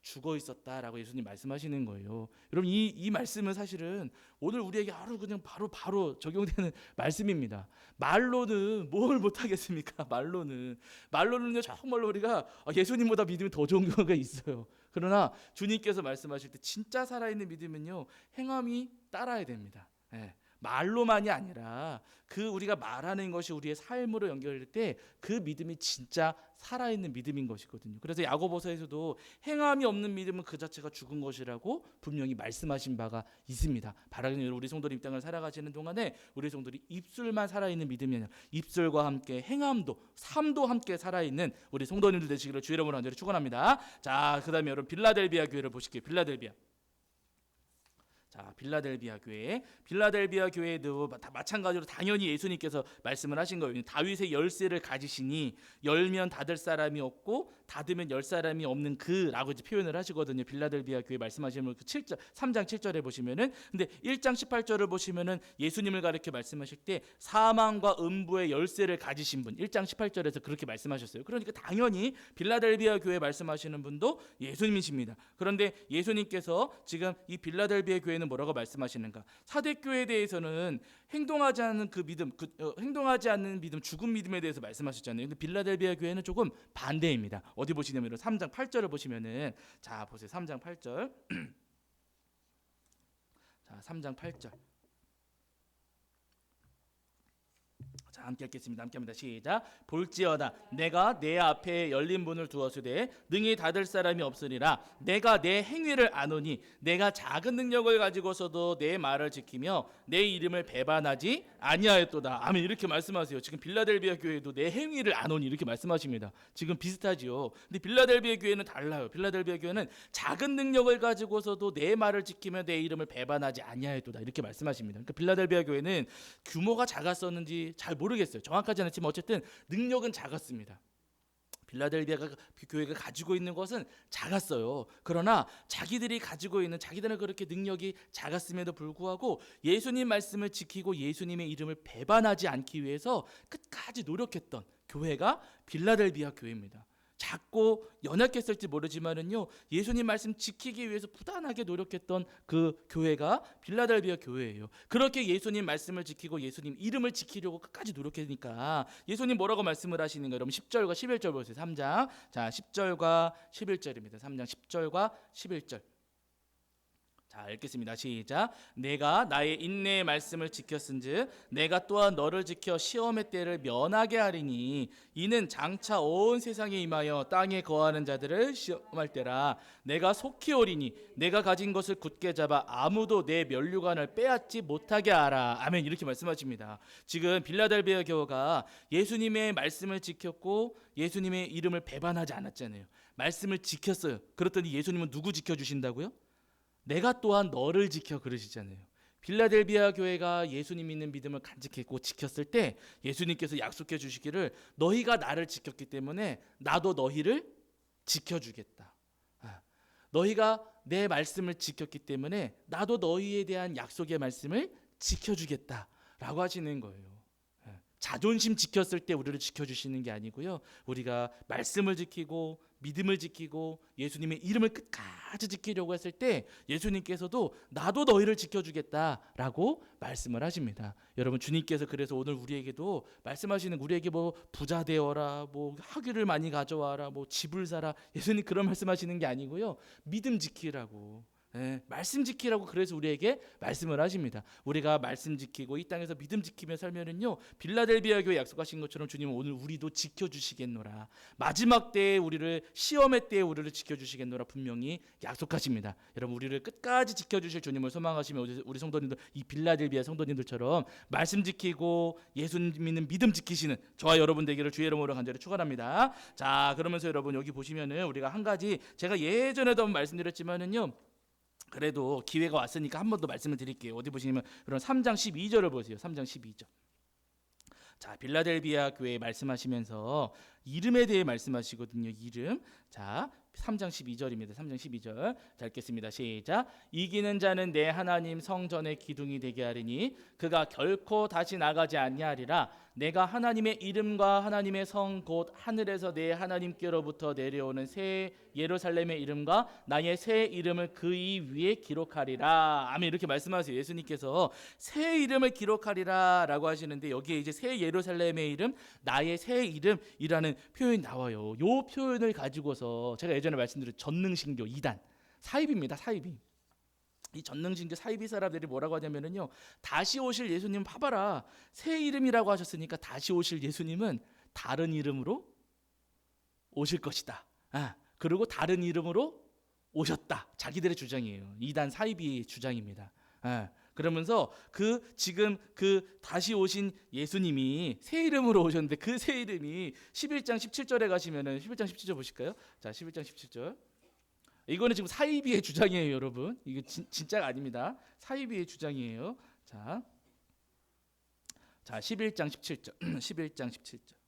죽어 있었다라고 예수님 말씀하시는 거예요. 여러분, 이 말씀은 사실은 오늘 우리에게 그냥 바로 적용되는 말씀입니다. 말로는 뭘 못하겠습니까? 말로는요, 정말로 우리가 예수님보다 믿음이 더 좋은 경우가 있어요. 그러나 주님께서 말씀하실 때 진짜 살아있는 믿음은요, 행함이 따라야 됩니다. 네. 말로만이 아니라 우리가 말하는 것이 우리의 삶으로 연결될 때 그 믿음이 진짜 살아있는 믿음인 것이거든요. 그래서 야고보서에서도 행함이 없는 믿음은 그 자체가 죽은 것이라고 분명히 말씀하신 바가 있습니다. 바라기는 우리 성도들 입장을 살아가시는 동안에 우리 성도들이 입술만 살아있는 믿음이 아니라 입술과 함께 행함도 삶도 함께 살아있는 우리 성도님들 되시기를 주의 이름으로 간절히 축원합니다. 자, 그 다음에 여러분 빌라델비아 교회를 보실게요. 빌라델비아 교회도 마찬가지로 당연히 예수님께서 말씀을 하신 거예요. 다윗의 열쇠를 가지시니 열면 닫을 사람이 없고 닫으면 열 사람이 없는 그라고 이제 표현을 하시거든요. 빌라델비아 교회 말씀하시면 3장 7절에 보시면은, 근데 1장 18절을 보시면은 예수님을 가리켜 말씀하실 때 사망과 음부의 열쇠를 가지신 분, 1장 18절에서 그렇게 말씀하셨어요. 그러니까 당연히 빌라델비아 교회 말씀하시는 분도 예수님이십니다. 그런데 예수님께서 지금 이 빌라델비아 교회는 뭐라고 말씀하시는가? 사대교회에 대해서는 행동하지 않는 믿음, 죽은 믿음에 대해서 말씀하셨잖아요. 근데 빌라델비아 교회는 조금 반대입니다. 어디 보시냐면 3장 8절을 보시면은, 자 보세요. 3장 8절. 자, 3장 8절. 자, 함께 읽겠습니다. 시작. 볼지어다 내가 내 앞에 열린 문을 두었으되 능히 닫을 사람이 없으리라. 내가 내 행위를 아노니 내가 작은 능력을 가지고서도 내 말을 지키며 내 이름을 배반하지 아니하였도다. 아멘. 이렇게 말씀하세요. 지금 빌라델비아 교회도 내 행위를 아노니 이렇게 말씀하십니다. 지금 비슷하지요. 근데 빌라델비아 교회는 달라요. 빌라델비아 교회는 작은 능력을 가지고서도 내 말을 지키며 내 이름을 배반하지 아니하였도다 이렇게 말씀하십니다. 그러니까 빌라델비아 교회는 규모가 작았었는지 잘 모르겠어요. 정확하지 않지만 어쨌든 능력은 작았습니다. 빌라델비아 교회가 가지고 있는 것은 작았어요. 그러나 자기들은 그렇게 능력이 작았음에도 불구하고 예수님 말씀을 지키고 예수님의 이름을 배반하지 않기 위해서 끝까지 노력했던 교회가 빌라델비아 교회입니다. 작고 연약했을지 모르지만은요, 예수님 말씀 지키기 위해서 부단하게 노력했던 그 교회가 빌라델비아 교회예요. 그렇게 예수님 말씀을 지키고 예수님 이름을 지키려고 끝까지 노력했으니까 예수님 뭐라고 말씀을 하시는가? 여러분 10절과 11절 보세요. 3장. 자, 10절과 11절입니다. 3장 10절과 11절. 자, 읽겠습니다. 시작. 내가 나의 인내의 말씀을 지켰은즉 내가 또한 너를 지켜 시험의 때를 면하게 하리니 이는 장차 온 세상에 임하여 땅에 거하는 자들을 시험할 때라. 내가 속히 오리니 내가 가진 것을 굳게 잡아 아무도 내 면류관을 빼앗지 못하게 하라. 아멘. 이렇게 말씀하십니다. 지금 빌라델비아 교회가 예수님의 말씀을 지켰고 예수님의 이름을 배반하지 않았잖아요. 말씀을 지켰어요. 그랬더니 예수님은 누구 지켜주신다고요? 내가 또한 너를 지켜 그러시잖아요. 빌라델비아 교회가 예수님 믿는 믿음을 간직했고 지켰을 때 예수님께서 약속해 주시기를 너희가 나를 지켰기 때문에 나도 너희를 지켜주겠다. 너희가 내 말씀을 지켰기 때문에 나도 너희에 대한 약속의 말씀을 지켜주겠다라고 하시는 거예요. 자존심 지켰을 때 우리를 지켜주시는 게 아니고요. 우리가 말씀을 지키고 믿음을 지키고 예수님의 이름을 끝까지 지키려고 했을 때 예수님께서도 나도 너희를 지켜주겠다라고 말씀을 하십니다. 여러분, 주님께서 그래서 오늘 우리에게도 말씀하시는, 우리에게 뭐 부자 되어라, 뭐 학위를 많이 가져와라, 뭐 집을 사라, 예수님 그런 말씀하시는 게 아니고요. 믿음 지키라고, 말씀 지키라고 그래서 우리에게 말씀을 하십니다. 우리가 말씀 지키고 이 땅에서 믿음 지키며 살면은요, 빌라델비아 교회 약속하신 것처럼 주님은 오늘 우리도 지켜주시겠노라. 마지막 때에 우리를, 시험의 때에 우리를 지켜주시겠노라 분명히 약속하십니다. 여러분, 우리를 끝까지 지켜주실 주님을 소망하시며 우리 성도님들, 이 빌라델비아 성도님들처럼 말씀 지키고 예수 믿는 믿음 지키시는 저와 여러분 되기를 주의 이름으로 간절히 축원합니다. 자, 그러면서 여러분 여기 보시면은 우리가 한 가지, 제가 예전에도 한번 말씀드렸지만은요, 그래도 기회가 왔으니까 한 번 더 말씀을 드릴게요. 어디 보시면 그럼 3장 12절을 보세요. 3장 12절. 자, 빌라델비아 교회 말씀하시면서 이름에 대해 말씀하시거든요. 이름. 자, 3장 12절입니다. 3장 12절. 자, 읽겠습니다. 시작. 이기는 자는 내 하나님 성전의 기둥이 되게 하리니 그가 결코 다시 나가지 아니하리라. 내가 하나님의 이름과 하나님의 성 곧 하늘에서 내 하나님께로부터 내려오는 새 예루살렘의 이름과 나의 새 이름을 그의 위에 기록하리라. 아멘. 이렇게 말씀하세요. 예수님께서 새 이름을 기록하리라 라고 하시는데 여기에 이제 새 예루살렘의 이름, 나의 새 이름이라는 표현이 나와요. 요 표현을 가지고서 제가 예전에 말씀드린 전능신교 2단 사입입니다. 사입이. 이 전능신교 사이비 사람들이 뭐라고 하냐면은요, 다시 오실 예수님 봐봐라, 새 이름이라고 하셨으니까 다시 오실 예수님은 다른 이름으로 오실 것이다. 그리고 다른 이름으로 오셨다. 자기들의 주장이에요. 이단 사이비의 주장입니다. 그러면서 지금 다시 오신 예수님이 새 이름으로 오셨는데 그 새 이름이 11장 17절에 가시면은 11장 17절 보실까요? 자, 11장 17절. 이거는 지금 사이비의 주장이에요, 여러분. 이거 진짜가 아닙니다. 사이비의 주장이에요. 자, 11장 17절. 11장 17절.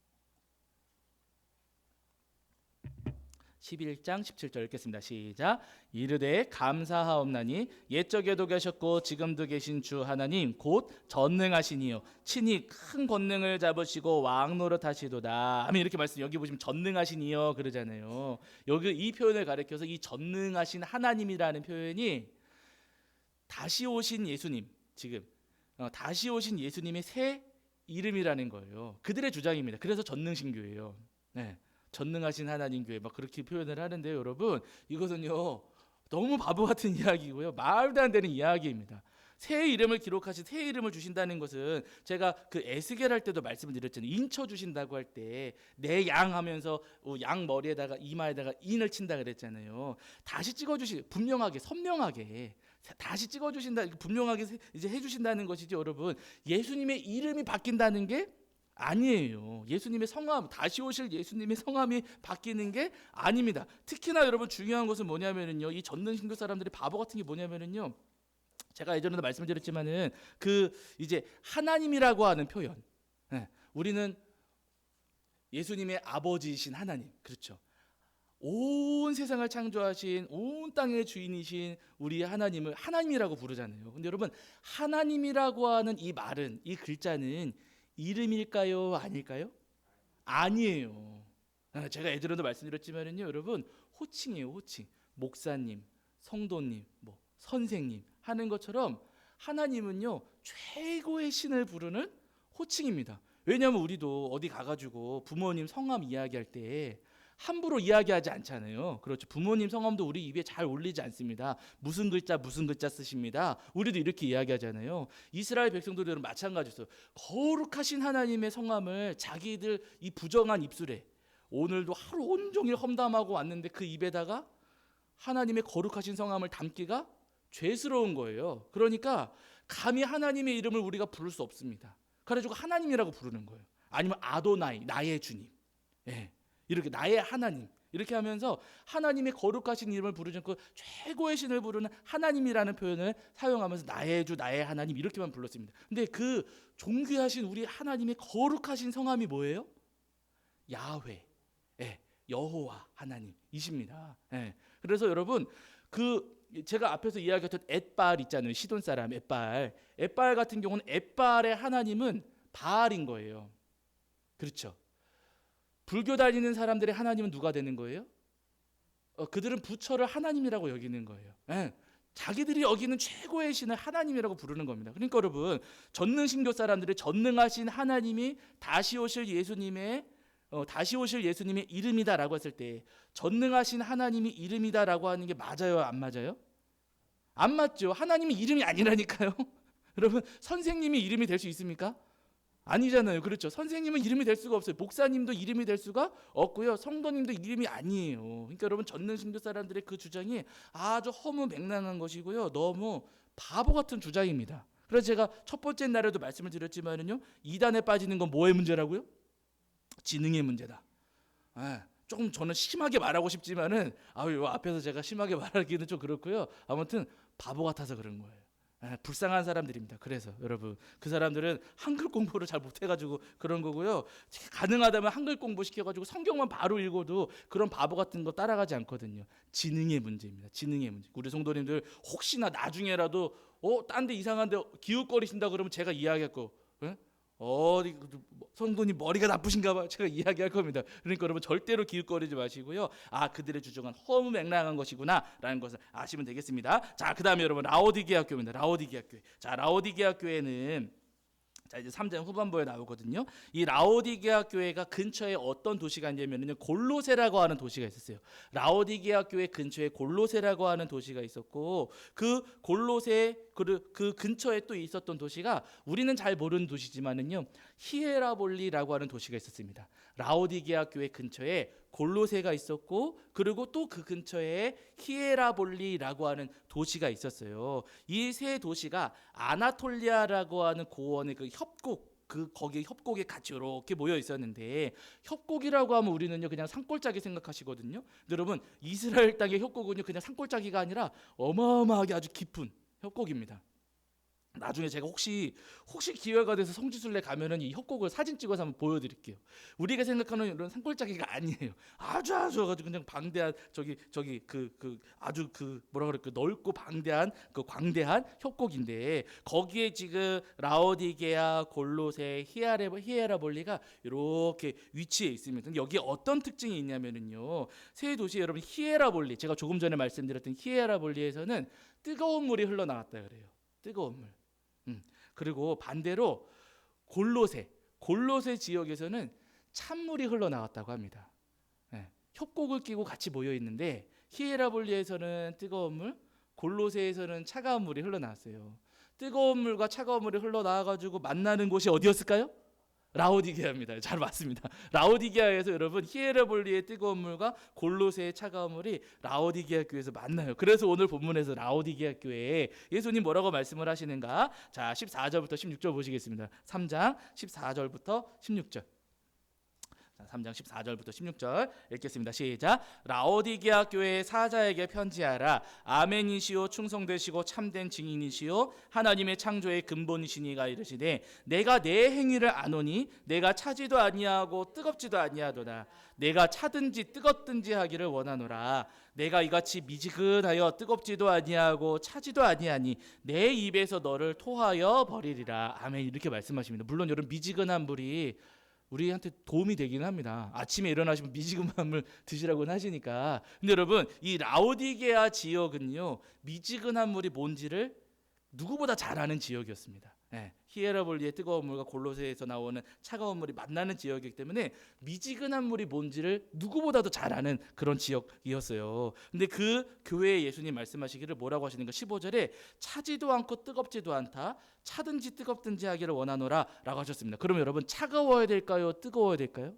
11장 17절 읽겠습니다. 시작. 이르되 감사하옵나니 옛적에도 계셨고 지금도 계신 주 하나님 곧 전능하시니요 친히 큰 권능을 잡으시고 왕노릇 하시도다. 아멘. 이렇게 말씀, 여기 보시면 전능하시니요 그러잖아요. 여기 이 표현을 가리켜서 이 전능하신 하나님이라는 표현이 다시 오신 예수님, 지금 다시 오신 예수님의 새 이름이라는 거예요. 그들의 주장입니다. 그래서 전능신교예요. 네. 전능하신 하나님 교회 막 그렇게 표현을 하는데요, 여러분, 이것은요 너무 바보 같은 이야기고요, 말도 안 되는 이야기입니다. 새 이름을 기록하신, 새 이름을 주신다는 것은 제가 그 에스겔 할 때도 말씀을 드렸잖아요. 인쳐 주신다고 할 때 내 양 하면서 양 머리에다가 이마에다가 인을 친다 그랬잖아요. 다시 찍어주시, 분명하게 선명하게 다시 찍어주신다, 분명하게 이제 해주신다는 것이지, 여러분. 예수님의 이름이 바뀐다는 게 아니에요. 예수님의 성함, 다시 오실 예수님의 성함이 바뀌는 게 아닙니다. 특히나 여러분 중요한 것은 뭐냐면은요, 이 전능신교 사람들이 바보 같은 게 뭐냐면은요, 제가 예전에도 말씀드렸지만은 이제 하나님이라고 하는 표현, 우리는 예수님의 아버지이신 하나님, 그렇죠. 온 세상을 창조하신, 온 땅의 주인이신 우리 하나님을 하나님이라고 부르잖아요. 근데 여러분, 하나님이라고 하는 이 말은, 이 글자는 이름일까요? 아닐까요? 아니에요. 제가 예전에도 말씀드렸지만은요, 여러분 호칭이에요, 호칭. 목사님, 성도님, 뭐 선생님 하는 것처럼 하나님은요 최고의 신을 부르는 호칭입니다. 왜냐하면 우리도 어디 가가지고 부모님 성함 이야기할 때 함부로 이야기하지 않잖아요. 그렇죠. 부모님 성함도 우리 입에 잘 올리지 않습니다. 무슨 글자 무슨 글자 쓰십니다. 우리도 이렇게 이야기하잖아요. 이스라엘 백성들은 마찬가지였어요. 거룩하신 하나님의 성함을 자기들 이 부정한 입술에 오늘도 하루 온종일 험담하고 왔는데 그 입에다가 하나님의 거룩하신 성함을 담기가 죄스러운 거예요. 그러니까 감히 하나님의 이름을 우리가 부를 수 없습니다. 그래가지고 하나님이라고 부르는 거예요. 아니면 아도나이, 나의 주님. 이렇게 나의 하나님. 이렇게 하면서 하나님의 거룩하신 이름을 부르지 않고 최고의 신을 부르는 하나님이라는 표현을 사용하면서 나의 주, 나의 하나님 이렇게만 불렀습니다. 근데 그 존귀하신 우리 하나님의 거룩하신 성함이 뭐예요? 야훼, 여호와 하나님이십니다. 그래서 여러분 제가 앞에서 이야기했던 엣발 있잖아요. 시돈 사람 엣발 같은 경우는 엣발의 하나님은 바알인 거예요. 그렇죠. 불교 다니는 사람들의 하나님은 누가 되는 거예요? 그들은 부처를 하나님이라고 여기는 거예요. 자기들이 여기는 최고의 신을 하나님이라고 부르는 겁니다. 그러니까 여러분 전능신교 사람들이 전능하신 하나님이 다시 오실 예수님의 이름이다라고 했을 때 전능하신 하나님이 이름이다라고 하는 게 맞아요, 안 맞아요? 안 맞죠. 하나님이 이름이 아니라니까요. 여러분 선생님이 이름이 될 수 있습니까? 아니잖아요. 그렇죠. 선생님은 이름이 될 수가 없어요. 목사님도 이름이 될 수가 없고요. 성도님도 이름이 아니에요. 그러니까 여러분 전능신교 사람들의 그 주장이 아주 허무맹랑한 것이고요. 너무 바보 같은 주장입니다. 그래서 제가 첫 번째 날에도 말씀을 드렸지만은요. 이단에 빠지는 건 뭐의 문제라고요? 지능의 문제다. 조금 저는 심하게 말하고 싶지만은 앞에서 제가 심하게 말하기는 좀 그렇고요. 아무튼 바보 같아서 그런 거예요. 불쌍한 사람들입니다. 그래서 여러분 그 사람들은 한글 공부를 잘 못해가지고 그런 거고요. 가능하다면 한글 공부 시켜가지고 성경만 바로 읽어도 그런 바보 같은 거 따라가지 않거든요. 지능의 문제입니다. 지능의 문제. 우리 성도님들 혹시나 나중에라도 딴 데 이상한데 기웃거리신다 그러면 제가 이야기할 거 성도님 머리가 나쁘신가 봐 제가 이야기할 겁니다. 그러니까 여러분 절대로 기웃거리지 마시고요. 그들의 주장은 허무맹랑한 것이구나 라는 것을 아시면 되겠습니다. 자, 그 다음에 여러분 라오디게아 교회입니다. 라오디게아 교회. 자, 라오디게아 교회는 이제 3장 후반부에 나오거든요. 이 라오디게아 교회가 근처에 어떤 도시가 있냐면요. 골로세라고 하는 도시가 있었어요. 라오디게아 교회 근처에 골로세라고 하는 도시가 있었고 그 골로세 그 근처에 또 있었던 도시가 우리는 잘 모르는 도시지만은요. 히에라볼리라고 하는 도시가 있었습니다. 라오디게아 교회 근처에 골로세가 있었고 그리고 또 그 근처에 히에라볼리라고 하는 도시가 있었어요. 이 세 도시가 아나톨리아라고 하는 고원의 그 협곡 거기 협곡에 같이 이렇게 모여 있었는데 협곡이라고 하면 우리는요 그냥 산골짜기 생각하시거든요. 여러분 이스라엘 땅의 협곡은요 그냥 산골짜기가 아니라 어마어마하게 아주 깊은 협곡입니다. 나중에 제가 혹시 기회가 돼서 성지순례 가면은 이 협곡을 사진 찍어서 한번 보여드릴게요. 우리가 생각하는 이런 산골짜기가 아니에요. 아주 가지고 그냥 방대한 아주 뭐라 그럴까 넓고 방대한 그 광대한 협곡인데 거기에 지금 라오디게아, 골로세, 히에라볼리가 이렇게 위치해 있습니다. 여기에 어떤 특징이 있냐면은요. 세 도시 여러분 히에라볼리 제가 조금 전에 말씀드렸던 히에라볼리에서는 뜨거운 물이 흘러나왔다 그래요. 뜨거운 물. 그리고 반대로 골로세 지역에서는 찬물이 흘러나왔다고 합니다. 협곡을 끼고 같이 모여 있는데 히에라볼리에서는 뜨거운 물, 골로세에서는 차가운 물이 흘러나왔어요. 뜨거운 물과 차가운 물이 흘러나와가지고 만나는 곳이 어디였을까요? 라오디게아입니다. 잘 맞습니다. 라오디게아에서 여러분 히에라볼리의 뜨거운 물과 골로새의 차가운 물이 라오디게아 교회에서 만나요. 그래서 오늘 본문에서 라오디게아 교회에 예수님 뭐라고 말씀을 하시는가? 자, 14절부터 16절 보시겠습니다. 3장 14절부터 16절. 3장 14절부터 16절 읽겠습니다. 시작. 라오디게아 교회의 사자에게 편지하라. 아멘이시오 충성되시고 참된 증인이시오 하나님의 창조의 근본이시니가 이르시되 내가 내 행위를 아노니 내가 차지도 아니하고 뜨겁지도 아니하도다. 내가 차든지 뜨겁든지 하기를 원하노라. 내가 이같이 미지근하여 뜨겁지도 아니하고 차지도 아니하니 내 입에서 너를 토하여 버리리라. 아멘. 이렇게 말씀하십니다. 물론 여러분 미지근한 물이 우리한테 도움이 되기는 합니다. 아침에 일어나시면 미지근한 물 드시라고는 하시니까. 근데 여러분, 이 라오디게아 지역은요, 미지근한 물이 뭔지를 누구보다 잘 아는 지역이었습니다. 히에라볼리의 뜨거운 물과 골로새에서 나오는 차가운 물이 만나는 지역이기 때문에 미지근한 물이 뭔지를 누구보다도 잘 아는 그런 지역이었어요. 근데 그 교회에 예수님 말씀하시기를 뭐라고 하시는가? 15절에 차지도 않고 뜨겁지도 않다. 차든지 뜨겁든지 하기를 원하노라 라고 하셨습니다. 그럼 여러분, 차가워야 될까요? 뜨거워야 될까요?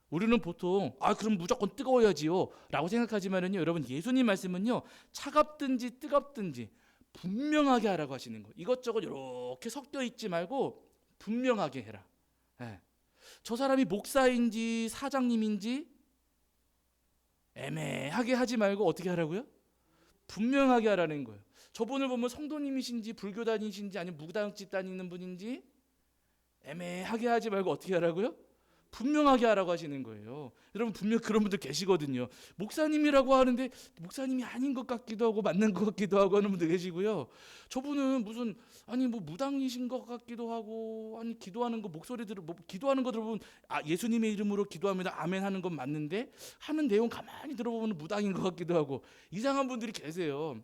우리는 보통 그럼 무조건 뜨거워야지요 라고 생각하지만은요, 여러분, 예수님 말씀은요, 차갑든지 뜨겁든지 분명하게 하라고 하시는 거예요. 이것저것 이렇게 섞여 있지 말고 분명하게 해라. 저 사람이 목사인지 사장님인지 애매하게 하지 말고 어떻게 하라고요? 분명하게 하라는 거예요. 저분을 보면 성도님이신지 불교단이신지 아니면 무당집 다니는 분인지 애매하게 하지 말고 어떻게 하라고요? 분명하게 하라고 하시는 거예요. 여러분, 분명 그런 분들 계시거든요. 목사님이라고 하는데 목사님이 아닌 것 같기도 하고 맞는 것 같기도 하고 하는 분들 계시고요. 저분은 무슨 뭐 무당이신 것 같기도 하고, 기도하는 거 목소리 기도하는 거 들어보면 예수님의 이름으로 기도합니다 아멘 하는 건 맞는데 하는 내용 가만히 들어보면 무당인 것 같기도 하고 이상한 분들이 계세요.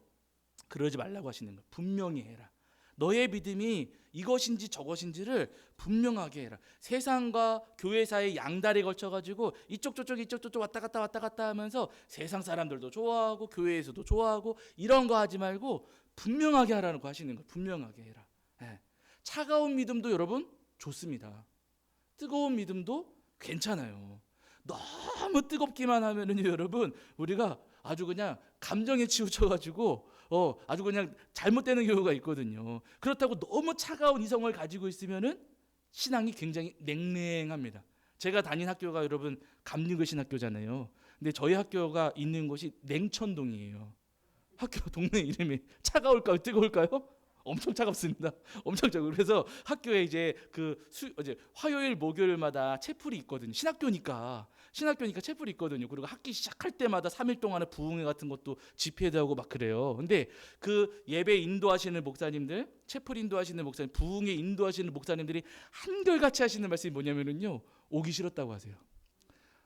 그러지 말라고 하시는 거예요. 분명히 해라. 너의 믿음이 이것인지 저것인지를 분명하게 해라. 세상과 교회 사이의 양다리에 걸쳐가지고 이쪽 저쪽 왔다 갔다 하면서 세상 사람들도 좋아하고 교회에서도 좋아하고 이런 거 하지 말고 분명하게 하라는 거 하시는 거예요. 분명하게 해라. 차가운 믿음도 여러분 좋습니다. 뜨거운 믿음도 괜찮아요. 너무 뜨겁기만 하면은 여러분, 우리가 아주 그냥 감정에 치우쳐가지고 아주 그냥 잘못되는 경우가 있거든요. 그렇다고 너무 차가운 이성을 가지고 있으면은 신앙이 굉장히 냉랭합니다. 제가 다닌 학교가 여러분 감리교신 학교잖아요. 근데 저희 학교가 있는 곳이 냉천동이에요. 학교 동네 이름이 차가울까요? 뜨거울까요? 엄청 차갑습니다. 엄청 차가워. 그래서 학교에 이제 이제 화요일 목요일마다 채플이 있거든요. 신학교니까 채플이 있거든요. 그리고 학기 시작할 때마다 3일 동안의 부흥회 같은 것도 집회도 하고 막 그래요. 근데 그 예배 인도하시는 목사님들, 채플 인도하시는 목사님, 부흥회 인도하시는 목사님들이 한결같이 하시는 말씀이 뭐냐면은요, 오기 싫었다고 하세요.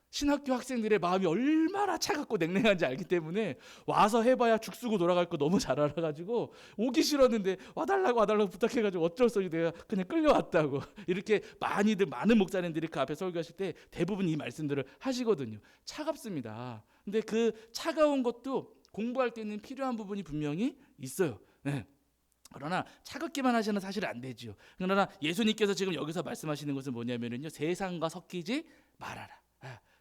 신학교 학생들의 마음이 얼마나 차갑고 냉랭한지 알기 때문에 와서 해봐야 죽쓰고 돌아갈 거 너무 잘 알아가지고 오기 싫었는데 와달라고 부탁해가지고 어쩔 수 없이 내가 그냥 끌려왔다고. 이렇게 많은 목사님들이 그 앞에 설교하실 때 대부분 이 말씀들을 하시거든요. 차갑습니다. 근데 그 차가운 것도 공부할 때는 필요한 부분이 분명히 있어요. 그러나 차갑기만 하시는 사실 안 되죠. 그러나 예수님께서 지금 여기서 말씀하시는 것은 뭐냐면요, 세상과 섞이지 말아라.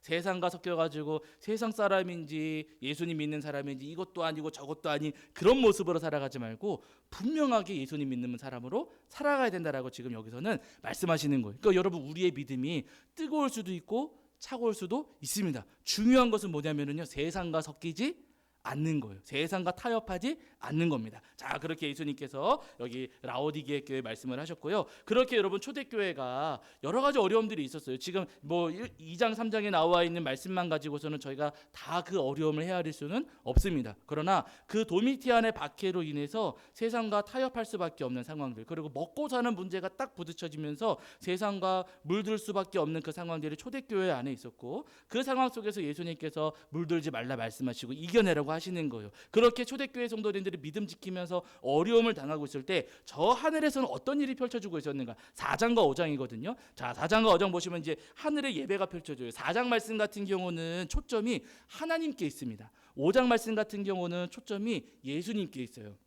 세상과 섞여가지고 세상 사람인지 예수님 믿는 사람인지 이것도 아니고 저것도 아닌 그런 모습으로 살아가지 말고 분명하게 예수님 믿는 사람으로 살아가야 된다라고 지금 여기서는 말씀하시는 거예요. 그러니까 여러분, 우리의 믿음이 뜨거울 수도 있고 차가울 수도 있습니다. 중요한 것은 뭐냐면요, 세상과 섞이지 않는 거예요. 세상과 타협하지 않는 겁니다. 자, 그렇게 예수님께서 여기 라오디게 교회 말씀을 하셨고요. 그렇게 여러분, 초대교회가 여러 가지 어려움들이 있었어요. 지금 2장 3장에 나와 있는 말씀만 가지고서는 저희가 다 그 어려움을 헤아릴 수는 없습니다. 그러나 그 도미티안의 박해로 인해서 세상과 타협할 수밖에 없는 상황들, 그리고 먹고 사는 문제가 딱 부딪혀지면서 세상과 물들 수밖에 없는 그 상황들이 초대교회 안에 있었고, 그 상황 속에서 예수님께서 물들지 말라 말씀하시고 이겨내라고 하시는 거예요. 그렇게 초대교회 성도님들이 믿음 지키면서 어려움을 당하고 있을 때 저 하늘에서는 어떤 일이 펼쳐지고 있었는가? 4장과 5장이거든요. 자, 4장과 5장 보시면 이제 하늘의 예배가 펼쳐져요. 4장 말씀 같은 경우는 초점이 하나님께 있습니다. 5장 말씀 같은 경우는 초점이 예수님께 있어요.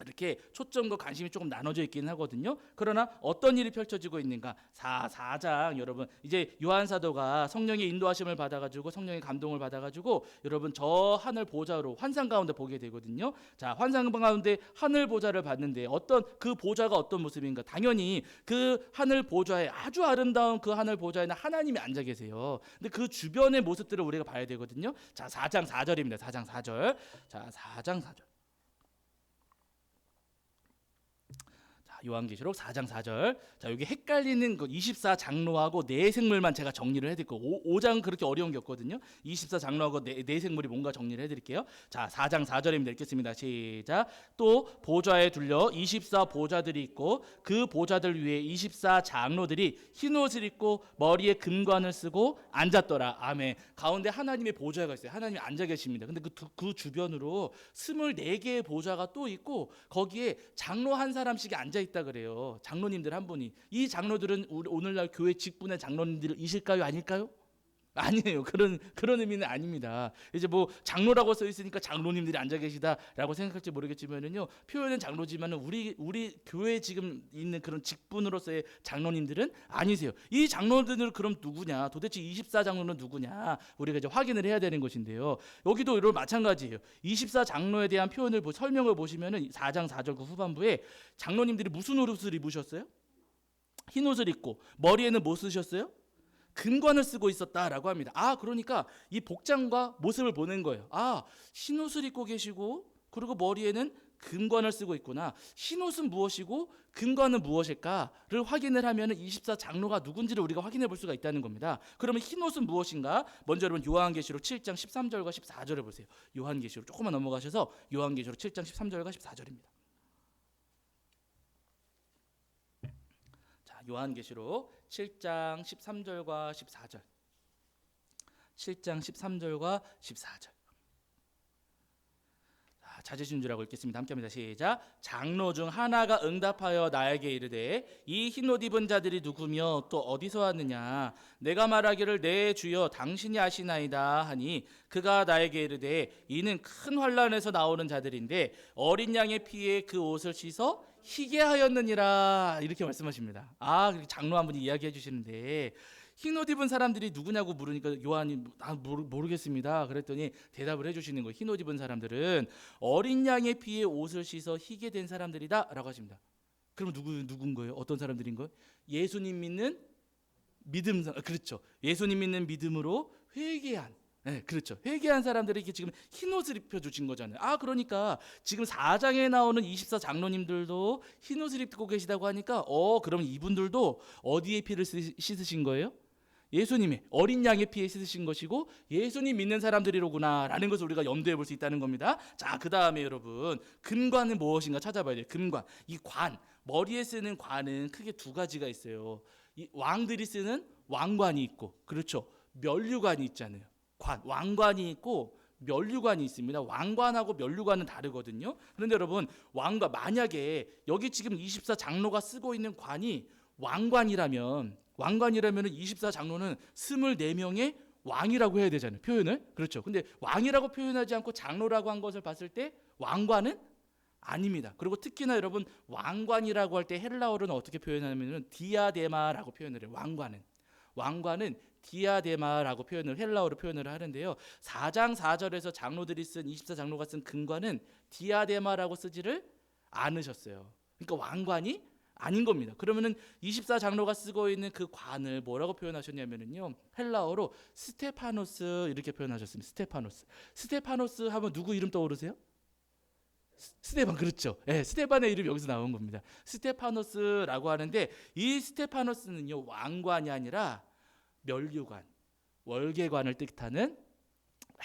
이렇게 초점과 관심이 조금 나눠져 있긴 하거든요. 그러나 어떤 일이 펼쳐지고 있는가? 4장 여러분, 이제 요한 사도가 성령의 인도하심을 받아가지고 성령의 감동을 받아가지고 여러분, 저 하늘 보좌로 환상 가운데 보게 되거든요. 자, 환상 가운데 하늘 보좌를 봤는데 어떤 그 보좌가 어떤 모습인가? 당연히 그 하늘 보좌에, 아주 아름다운 그 하늘 보좌에는 하나님이 앉아 계세요. 근데 그 주변의 모습들을 우리가 봐야 되거든요. 자, 4장 4절입니다. 4장 4절. 자, 4장 4절. 요한계시록 4장 4절. 자, 여기 헷갈리는 그 24장로하고 네 생물만 제가 정리를 해드릴게요. 5장 그렇게 어려운 게 없거든요. 24장로하고 네 생물이 뭔가 정리를 해드릴게요. 자, 4장 4절입니다. 읽겠습니다. 시작. 또 보좌에 둘려 24보좌들이 있고 그 보좌들 위에 24장로들이 흰옷을 입고 머리에 금관을 쓰고 앉았더라. 아멘. 가운데 하나님의 보좌가 있어요. 하나님이 앉아 계십니다. 근데 그 주변으로 24개의 보좌가 또 있고 거기에 장로 한 사람씩이 앉아 있다 그래요. 장로님들 한 분이. 이 장로들은 오늘날 교회 직분의 장로님들이실까요? 아닐까요? 아니에요. 그런 의미는 아닙니다. 이제 뭐 장로라고 써 있으니까 장로님들이 앉아 계시다라고 생각할지 모르겠지만은요. 표현은 장로지만은 우리 교회 지금 있는 그런 직분으로서의 장로님들은 아니세요. 이 장로들은 그럼 누구냐? 도대체 24장로는 누구냐? 우리가 이제 확인을 해야 되는 것인데요. 여기도 이런 마찬가지예요. 24장로에 대한 표현을 설명을 보시면은 4장 4절 그 후반부에 장로님들이 무슨 옷을 입으셨어요? 흰 옷을 입고 머리에는 뭐 쓰셨어요? 금관을 쓰고 있었다라고 합니다. 그러니까 이 복장과 모습을 보는 거예요. 흰옷을 입고 계시고 그리고 머리에는 금관을 쓰고 있구나. 흰옷은 무엇이고 금관은 무엇일까를 확인을 하면 24장로가 누군지를 우리가 확인해 볼 수가 있다는 겁니다. 그러면 흰옷은 무엇인가? 먼저 여러분 요한계시록 7장 13절과 14절을 보세요. 요한계시록 조금만 넘어가셔서 요한계시록 7장 13절과 14절입니다. 요한계시록 7장 13절과 14절. 7장 13절과 14절. 찾으신 줄 알고 읽겠습니다. 함께합니다. 시작. 장로 중 하나가 응답하여 나에게 이르되 이 흰옷 입은 자들이 누구며 또 어디서 왔느냐? 내가 말하기를 내 주여 당신이 아시나이다 하니 그가 나에게 이르되 이는 큰 환난에서 나오는 자들인데 어린 양의 피에 그 옷을 씻어 희게 하였느니라 이렇게 말씀하십니다. 장로 한 분이 이야기해 주시는데 흰옷 입은 사람들이 누구냐고 물으니까 요한이 모르겠습니다. 그랬더니 대답을 해주시는 거예요. 흰옷 입은 사람들은 어린 양의 피에 옷을 씻어 희게 된 사람들이다라고 하십니다. 그럼 누군 거예요? 어떤 사람들인 거예요? 예수님 믿는 믿음, 그렇죠. 예수님 믿는 믿음으로 회개한. 네, 그렇죠. 회개한 사람들에게 지금 흰옷을 입혀주신 거잖아요. 그러니까 지금 4장에 나오는 24장로님들도 흰옷을 입고 계시다고 하니까 그럼 이분들도 어디에 피를 씻으신 거예요? 예수님의 어린 양의 피에 씻으신 것이고 예수님 믿는 사람들이로구나 라는 것을 우리가 염두에 볼 수 있다는 겁니다. 자, 그 다음에 여러분 금관은 무엇인가 찾아봐야 돼요. 금관, 이 관, 머리에 쓰는 관은 크게 두 가지가 있어요. 이 왕들이 쓰는 왕관이 있고, 그렇죠, 면류관이 있잖아요. 왕관이 있고 면류관이 있습니다. 왕관하고 면류관은 다르거든요. 그런데 여러분 왕관, 만약에 여기 지금 24장로가 쓰고 있는 관이 왕관이라면 24장로는 24명의 왕이라고 해야 되잖아요. 표현을. 그렇죠. 근데 왕이라고 표현하지 않고 장로라고 한 것을 봤을 때 왕관은 아닙니다. 그리고 특히나 여러분 왕관이라고 할 때 헬라어로는 어떻게 표현하냐면 디아데마라고 표현을 해요. 왕관은 디아데마라고 표현을 헬라어로 표현을 하는데요. 4장 4절에서 장로들이 쓴 24장로가 쓴 금관은 디아데마라고 쓰지를 않으셨어요. 그러니까 왕관이 아닌 겁니다. 그러면은 24장로가 쓰고 있는 그 관을 뭐라고 표현하셨냐면요. 헬라어로 스테파노스 이렇게 표현하셨습니다. 스테파노스 하면 누구 이름 떠오르세요? 스테반, 그렇죠. 네, 스테반의 이름이 여기서 나온 겁니다. 스테파노스라고 하는데 이 스테파노스는요 왕관이 아니라 면류관, 월계관을 뜻하는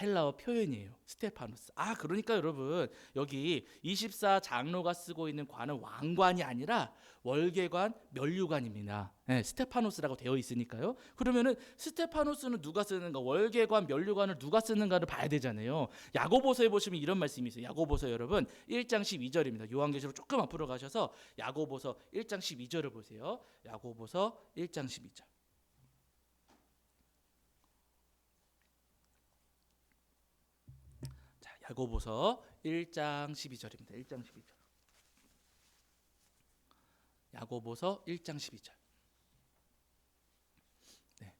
헬라어 표현이에요. 스테파노스. 그러니까 여러분 여기 24장로가 쓰고 있는 관은 왕관이 아니라 월계관, 면류관입니다. 네, 스테파노스라고 되어 있으니까요. 그러면은 스테파노스는 누가 쓰는가, 월계관, 면류관을 누가 쓰는가를 봐야 되잖아요. 야고보서에 보시면 이런 말씀이 있어요. 야고보서 여러분 1장 12절입니다. 요한계시록 조금 앞으로 가셔서 야고보서 1장 12절을 보세요. 야고보서 1장 12절. 야고보서 1장 12절입니다. 1장 12절. 야고보서 1장 12절. 네.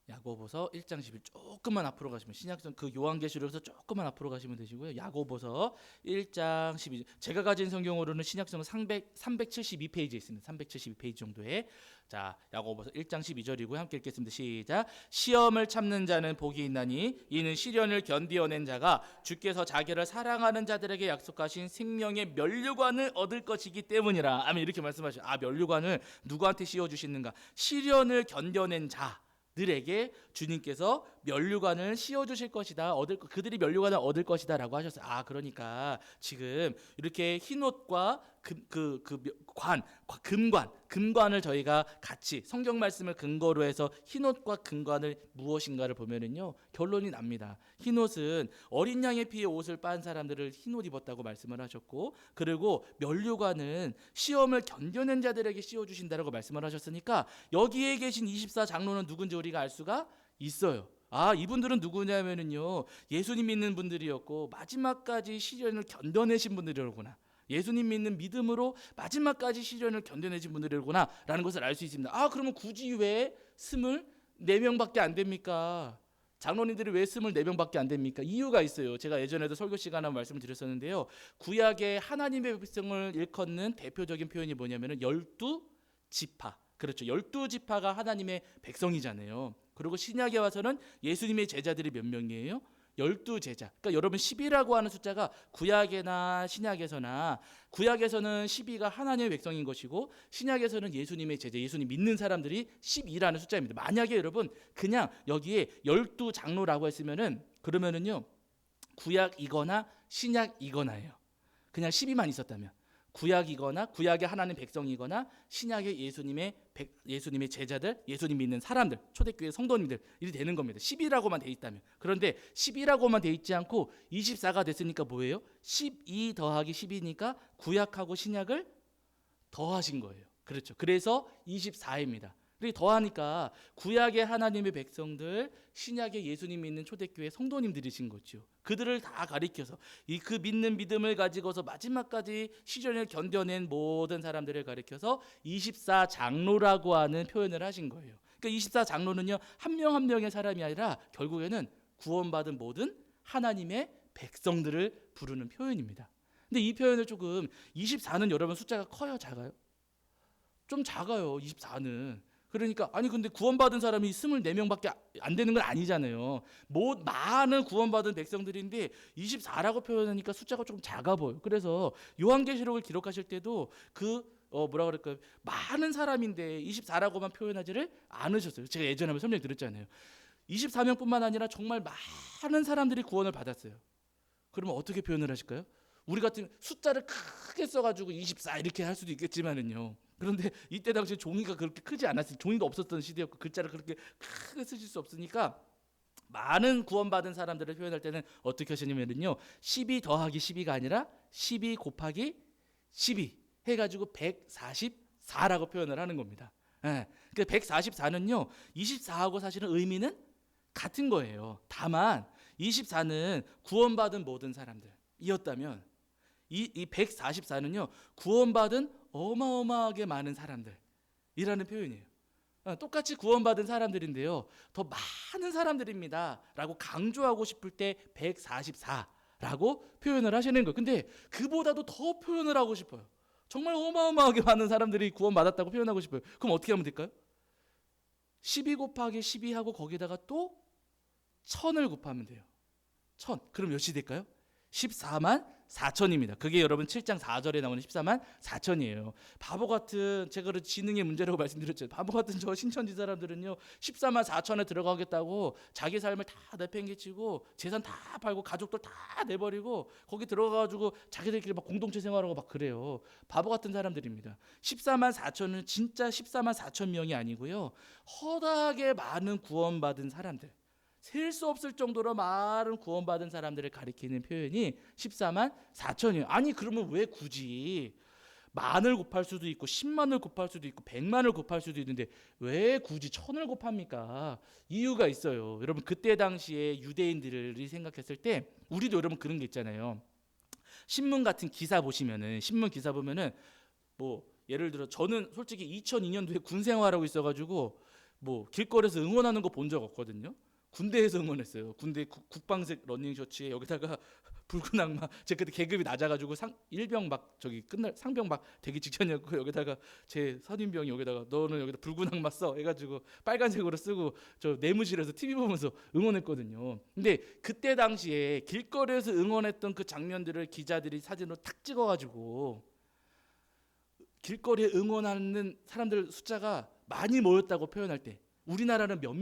야고보서 1장 11 조금만 앞으로 가시면 신약성 그 요한계시록에서 조금만 앞으로 가시면 되시고요. 야고보서 1장 12. 제가 가진 성경으로는 신약성은 372페이지에 있습니다. 372페이지 정도에. 자, 야고보서 1장 12절이고요. 함께 읽겠습니다. 시작. 시험을 참는 자는 복이 있나니 이는 시련을 견디어낸 자가 주께서 자기를 사랑하는 자들에게 약속하신 생명의 면류관을 얻을 것이기 때문이라. 아멘. 이렇게 말씀하셔요. 아, 면류관을 누구한테 씌워 주시는가? 시련을 견뎌낸 자 들에게 주님께서 면류관을 씌워 주실 것이다. 그들이 면류관을 얻을 것이다라고 하셨어요. 아, 그러니까 지금 이렇게 흰 옷과 금관을 저희가 같이 성경 말씀을 근거로 해서 흰 옷과 금관을 무엇인가를 보면은요, 결론이 납니다. 흰 옷은 어린 양의 피에 옷을 빤 사람들을 흰 옷 입었다고 말씀을 하셨고, 그리고 면류관은 시험을 견뎌낸 자들에게 씌워 주신다라고 말씀을 하셨으니까 여기에 계신 24장로는 누군지 우리가 알 수가 있어요. 아, 이분들은 누구냐면은요, 예수님 믿는 분들이었고 마지막까지 시련을 견뎌내신 분들이로구나. 예수님 믿는 믿음으로 마지막까지 시련을 견뎌내신 분들이구나 라는 것을 알 수 있습니다. 아, 그러면 굳이 왜 24명밖에 안 됩니까? 장로님들이 왜 24명밖에 안 됩니까? 이유가 있어요. 제가 예전에도 설교 시간에 말씀을 드렸었는데요, 구약의 하나님의 백성을 일컫는 대표적인 표현이 뭐냐면은 12지파. 그렇죠. 12지파가 하나님의 백성이잖아요. 그리고 신약에 와서는 예수님의 제자들이 몇 명이에요? 12제자. 그러니까 여러분 10이라고 하는 숫자가 구약이나 신약에서는 12가 하나님의 백성인 것이고, 신약에서는 예수님의 제자, 예수님 믿는 사람들이 12라는 숫자입니다. 만약에 여러분 그냥 여기에 12장로라고 했으면은, 그러면은요 구약이거나 신약이거나예요. 그냥 12만 있었다면 구약이거나 구약의 하나님 백성이거나 신약의 예수님의 제자들, 예수님 믿는 사람들, 초대교회 성도님들 이렇게 되는 겁니다. 10이라고만 돼 있다면. 그런데 10이라고만 돼 있지 않고 24가 됐으니까 뭐예요? 12 더하기 10이니까 구약하고 신약을 더하신 거예요. 그렇죠. 그래서 24입니다. 그리고 더하니까 구약의 하나님의 백성들, 신약의 예수님 믿는 초대교회 성도님들이신 거죠. 그들을 다 가리켜서 그 믿는 믿음을 가지고서 마지막까지 시련을 견뎌낸 모든 사람들을 가리켜서 24장로라고 하는 표현을 하신 거예요. 그러니까 24장로는요, 한 명 한 명의 사람이 아니라 결국에는 구원받은 모든 하나님의 백성들을 부르는 표현입니다. 근데 이 표현을 조금, 24는 여러분 숫자가 커요, 작아요? 좀 작아요. 24는. 그러니까 아니 근데 구원받은 사람이 24명밖에 안 되는 건 아니잖아요. 많은 구원받은 백성들인데 24라고 표현하니까 숫자가 조금 작아 보여요. 그래서 요한계시록을 기록하실 때도 뭐라 그럴까요? 많은 사람인데 24라고만 표현하지를 않으셨어요. 제가 예전에 한번 설명드렸잖아요. 24명뿐만 아니라 정말 많은 사람들이 구원을 받았어요. 그러면 어떻게 표현을 하실까요? 우리 같은 숫자를 크게 써가지고 24 이렇게 할 수도 있겠지만은요. 그런데 이때 당시 종이가 그렇게 크지 않았어요. 종이가 없었던 시대였고 글자를 그렇게 크게 쓰실 수 없으니까 많은 구원받은 사람들을 표현할 때는 어떻게 하시냐면요, 12 더하기 12가 아니라 12 곱하기 12 해가지고 144라고 표현을 하는 겁니다. 예. 그 144는요 24하고 사실은 의미는 같은 거예요. 다만 24는 구원받은 모든 사람들이었다면 이 144는요 구원받은 어마어마하게 많은 사람들이라는 표현이에요. 똑같이 구원받은 사람들인데요, 더 많은 사람들입니다 라고 강조하고 싶을 때 144라고 표현을 하시는 거예요. 근데 그보다도 더 표현을 하고 싶어요. 정말 어마어마하게 많은 사람들이 구원받았다고 표현하고 싶어요. 그럼 어떻게 하면 될까요? 12 곱하기 12하고 거기다가 또 1000을 곱하면 돼요. 1000. 그럼 몇이 될까요? 14만 4천입니다. 그게 여러분 7장 4절에 나오는 14만 4천이에요. 바보 같은, 제가 그 지능의 문제라고 말씀드렸죠. 바보 같은 저 신천지 사람들은요 14만 4천에 들어가겠다고 자기 삶을 다 내팽개치고 재산 다 팔고 가족들 다 내버리고 거기 들어가가지고 자기들끼리 막 공동체 생활하고 막 그래요. 바보 같은 사람들입니다. 14만 4천은 진짜 14만 4천 명이 아니고요, 허다하게 많은 구원받은 사람들, 셀 수 없을 정도로 많은 구원받은 사람들을 가리키는 표현이 14만 4천이에요. 아니 그러면 왜 굳이 만을 곱할 수도 있고 10만을 곱할 수도 있고 100만을 곱할 수도 있는데 왜 굳이 1000을 곱합니까? 이유가 있어요. 여러분 그때 당시에 유대인들이 생각했을 때, 우리도 여러분 그런 게 있잖아요. 신문 같은 기사 보시면은, 신문 기사 보면은 뭐 예를 들어 저는 솔직히 2002년도에 군 생활하고 있어가지고 뭐 길거리에서 응원하는 거 본 적 없거든요. 군대에서 응원했어요. 군대 국방색 러닝 셔츠에 여기다가 붉은 악마. 제가 그때 계급이 낮아가지고 일병 막 저기 끝날 상병 막 되기 직전이었고 여기다가 제 선임병이 여기다가 너는 여기다 붉은 악마 써 해가지고 빨간색으로 쓰고 저 내무실에서 TV 보면서 응원했거든요. 근데 그때 당시에 길거리에서 응원했던 그 장면들을 기자들이 사진으로 탁 찍어가지고 길거리에 응원하는 사람들 숫자가 많이 모였다고 표현할 때 우리나라는 몇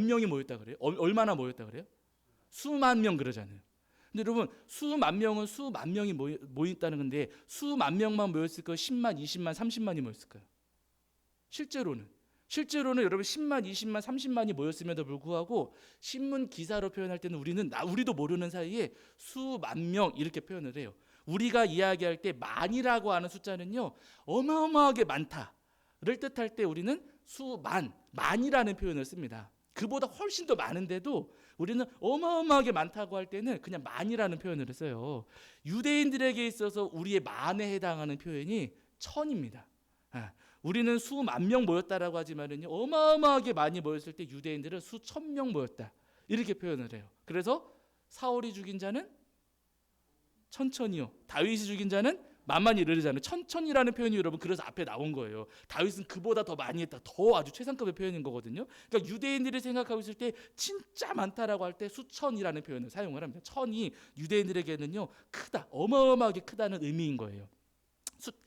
명이 모였다 그래요? 얼마나 모였다 그래요? 수만 명 그러잖아요. 근데 여러분 수만 명은 수만 명이 모였다는 건데 수만 명만 모였을 거예요? 10만, 20만, 30만이 모였을 거예요? 실제로는 여러분 10만, 20만, 30만이 모였음에도 불구하고 신문 기사로 표현할 때는 우리도 모르는 사이에 수만 명 이렇게 표현을 해요. 우리가 이야기할 때 만이라고 하는 숫자는요 어마어마하게 많다를 뜻할 때 우리는 만이라는 표현을 씁니다. 그보다 훨씬 더 많은데도 우리는 어마어마하게 많다고 할 때는 그냥 만이라는 표현을 써요. 유대인들에게 있어서 우리의 만에 해당하는 표현이 천입니다. 우리는 수만 명 모였다라고 하지만은요 어마어마하게 많이 모였을 때 유대인들은 수천 명 모였다 이렇게 표현을 해요. 그래서 사울이 죽인 자는 천천히요, 다윗이 죽인 자는 만만히 이르르잖아요. 천천이라는 표현이 여러분 그래서 앞에 나온 거예요. 다윗은 그보다 더 많이 했다. 더 아주 최상급의 표현인 거거든요. 그러니까 유대인들이 생각하고 있을 때 진짜 많다라고 할 때 수천이라는 표현을 사용을 합니다. 천이 유대인들에게는요 크다, 어마어마하게 크다는 의미인 거예요.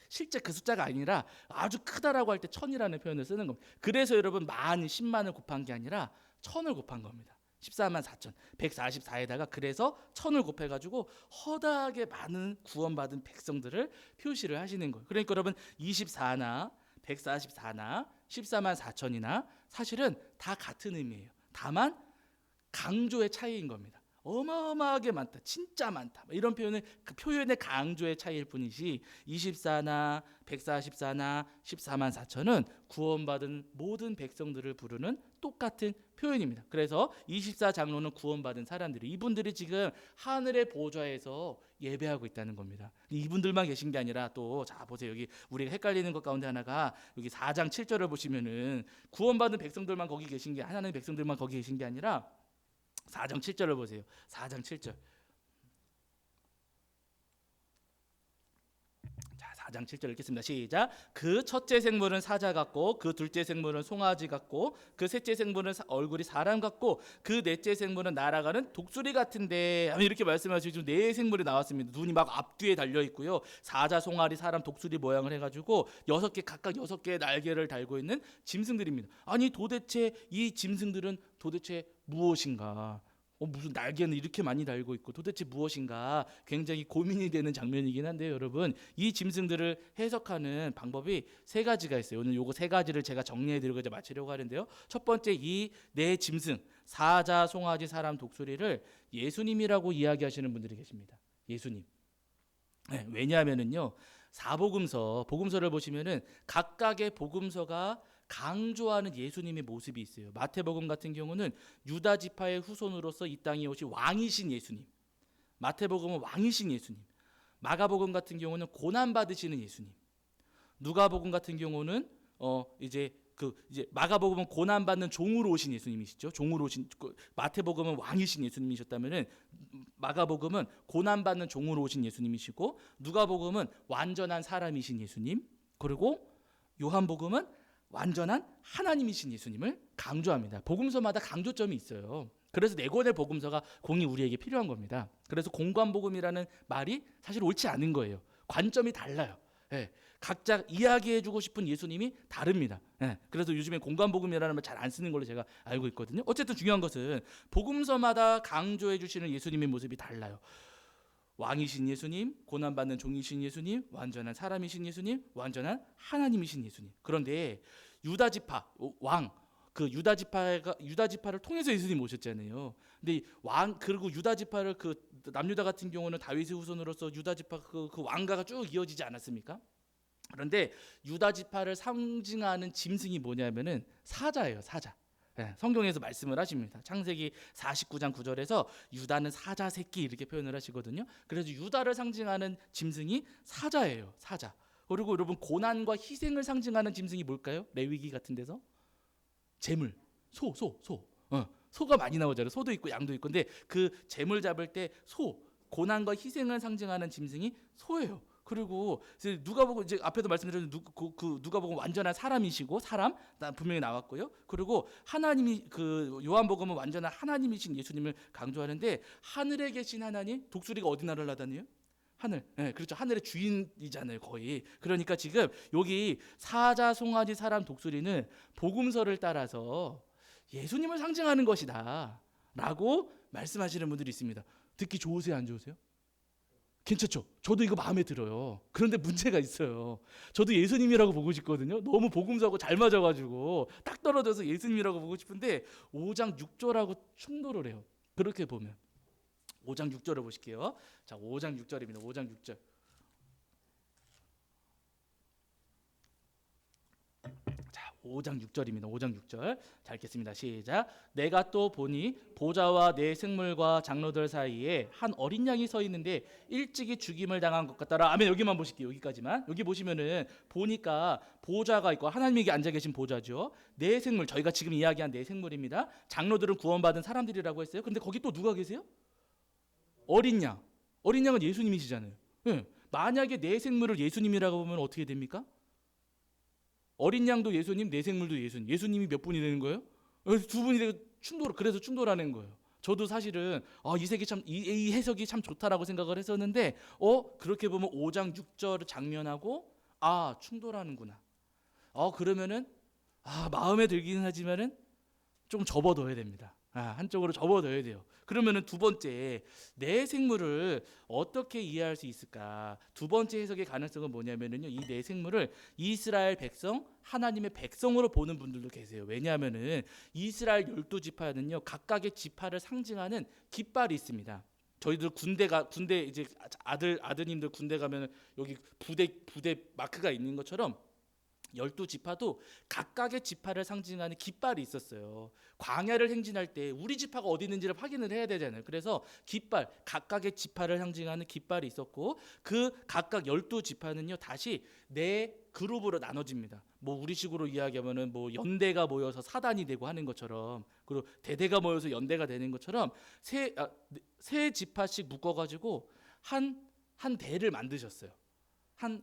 실제 그 숫자가 아니라 아주 크다라고 할 때 천이라는 표현을 쓰는 겁니다. 그래서 여러분 만, 10만을 곱한 게 아니라 천을 곱한 겁니다. 14만 4천 144에다가 그래서 천을 곱해가지고 허다하게 많은 구원받은 백성들을 표시를 하시는 거예요. 그러니까 여러분 24나 144나 14만 4천이나 사실은 다 같은 의미예요. 다만 강조의 차이인 겁니다. 어마어마하게 많다, 진짜 많다 이런 표현은 그 표현의 강조의 차이일 뿐이지 24나 144나 14만 4천은 구원받은 모든 백성들을 부르는 똑같은 표현입니다. 그래서 24장로는 구원받은 사람들이 이분들이 지금 하늘의 보좌에서 예배하고 있다는 겁니다. 이분들만 계신 게 아니라 또 자 보세요. 여기 우리가 헷갈리는 것 가운데 하나가 여기 4장 7절을 보시면은 구원받은 백성들만 거기 계신 게 하나님의 백성들만 거기 계신 게 아니라 4장 7절을 보세요. 4장 7절. 자, 4장 7절 읽겠습니다. 시작. 그 첫째 생물은 사자 같고 그 둘째 생물은 송아지 같고 그 셋째 생물은 얼굴이 사람 같고 그 넷째 생물은 날아가는 독수리 같은데 이렇게 말씀하시고 지금 네 생물이 나왔습니다. 눈이 막 앞뒤에 달려 있고요. 사자, 송아리, 사람, 독수리 모양을 해가지고 각각 6개의 날개를 달고 있는 짐승들입니다. 아니 도대체 이 짐승들은 도대체 무엇인가? 무슨 날개는 이렇게 많이 달고 있고 도대체 무엇인가 굉장히 고민이 되는 장면이긴 한데요. 여러분 이 짐승들을 해석하는 방법이 세 가지가 있어요. 오늘 요거 세 가지를 제가 정리해드리고 이제 마치려고 하는데요. 첫 번째 이 네 짐승 사자, 송아지, 사람, 독수리를 예수님이라고 이야기하시는 분들이 계십니다. 예수님. 네, 왜냐하면은요 복음서를 보시면은 각각의 복음서가 강조하는 예수님의 모습이 있어요. 마태복음 같은 경우는 유다 지파의 후손으로서 이 땅에 오신 왕이신 예수님. 마태복음은 왕이신 예수님. 마가복음 같은 경우는 고난 받으시는 예수님. 누가복음 같은 경우는 이제 마가복음은 고난 받는 종으로 오신 예수님이시죠. 종으로 오신 마태복음은 왕이신 예수님이셨다면은 마가복음은 고난 받는 종으로 오신 예수님이시고 누가복음은 완전한 사람이신 예수님. 그리고 요한복음은 완전한 하나님이신 예수님을 강조합니다. 복음서마다 강조점이 있어요. 그래서 네 권의 복음서가 공이 우리에게 필요한 겁니다. 그래서 공관복음이라는 말이 사실 옳지 않은 거예요. 관점이 달라요. 각자 이야기해주고 싶은 예수님이 다릅니다. 그래서 요즘에 공관복음이라는 말 잘 안 쓰는 걸로 제가 알고 있거든요. 어쨌든 중요한 것은 복음서마다 강조해 주시는 예수님의 모습이 달라요. 왕이신 예수님, 고난받는 종이신 예수님, 완전한 사람이신 예수님, 완전한 하나님이신 예수님. 그런데 유다 지파 그 유다 지파를 통해서 예수님 오셨잖아요. 근데 그리고 유다 지파를 그 남유다 같은 경우는 다윗의 후손으로서 유다 지파 그 왕가가 쭉 이어지지 않았습니까? 그런데 유다 지파를 상징하는 짐승이 뭐냐면은 사자예요, 사자. 성경에서 말씀을 하십니다. 창세기 49장 9절에서 유다는 사자 새끼 이렇게 표현을 하시거든요. 그래서 유다를 상징하는 짐승이 사자예요, 사자. 그리고 여러분 고난과 희생을 상징하는 짐승이 뭘까요? 레위기 같은 데서 재물, 소. 소가 많이 나오잖아요. 소도 있고 양도 있고. 근데 그 재물 잡을 때 고난과 희생을 상징하는 짐승이 소예요. 그리고 이제 누가복음, 이제 앞에도 말씀드렸는데 누가복음 완전한 사람이시고, 사람 분명히 나왔고요. 그리고 하나님이, 그 요한복음은 완전한 하나님이신 예수님을 강조하는데, 하늘에 계신 하나님, 독수리가 어디 나라를 다녀요? 하늘. 네, 그렇죠. 하늘의 주인이잖아요, 거의. 그러니까 지금 여기 사자, 송아지, 사람, 독수리는 복음서를 따라서 예수님을 상징하는 것이다 라고 말씀하시는 분들이 있습니다. 듣기 좋으세요, 안 좋으세요? 괜찮죠? 저도 이거 마음에 들어요. 그런데 문제가 있어요. 저도 예수님이라고 보고 싶거든요. 너무 복음서하고 잘 맞아가지고 딱 떨어져서 예수님이라고 보고 싶은데 5장 6절하고 충돌을 해요. 그렇게 보면 5장 6절을 보실게요. 자, 5장 6절입니다. 5장 6절. 자, 5장 6절입니다. 5장 6절. 잘 읽겠습니다. 시작. 내가 또 보니 보좌와 내 생물과 장로들 사이에 한 어린 양이 서 있는데 일찍이 죽임을 당한 것 같더라. 아멘. 여기만 보실게요. 여기까지만. 여기 보시면은 보니까 보좌가 있고, 하나님에게 앉아 계신 보좌죠. 내 생물, 저희가 지금 이야기한 내 생물입니다. 장로들은 구원받은 사람들이라고 했어요. 근데 거기 또 누가 계세요? 어린 양. 어린 양은 예수님이시잖아요. 네. 만약에 내 생물을 예수님이라고 보면 어떻게 됩니까? 어린 양도 예수님, 내 생물도 예수님. 예수님이 몇 분이 되는 거예요? 두 분이 되고 그래서 충돌하는 거예요. 저도 사실은 이 해석이 참 좋다라고 생각을 했었는데, 그렇게 보면 5장 6절 장면하고 충돌하는구나. 그러면은 마음에 들기는 하지만은 좀 접어둬야 됩니다. 한쪽으로 접어둬야 돼요. 그러면은 두 번째, 내 생물을 어떻게 이해할 수 있을까? 두 번째 해석의 가능성은 뭐냐면은요, 이 내 생물을 이스라엘 백성, 하나님의 백성으로 보는 분들도 계세요. 왜냐하면은 이스라엘 12지파는요, 각각의 지파를 상징하는 깃발이 있습니다. 저희들 군대 이제 아드님들 군대 가면 여기 부대 마크가 있는 것처럼 12지파도 각각의 지파를 상징하는 깃발이 있었어요. 광야를 행진할 때 우리 지파가 어디 있는지를 확인을 해야 되잖아요. 그래서 깃발, 각각의 지파를 상징하는 깃발이 있었고, 그 각각 12지파는요 다시 네 그룹으로 나눠집니다. 뭐 우리식으로 이야기하면은 뭐 연대가 모여서 사단이 되고 하는 것처럼, 그리고 대대가 모여서 연대가 되는 것처럼 세 지파씩 묶어가지고 한 대를 만드셨어요. 한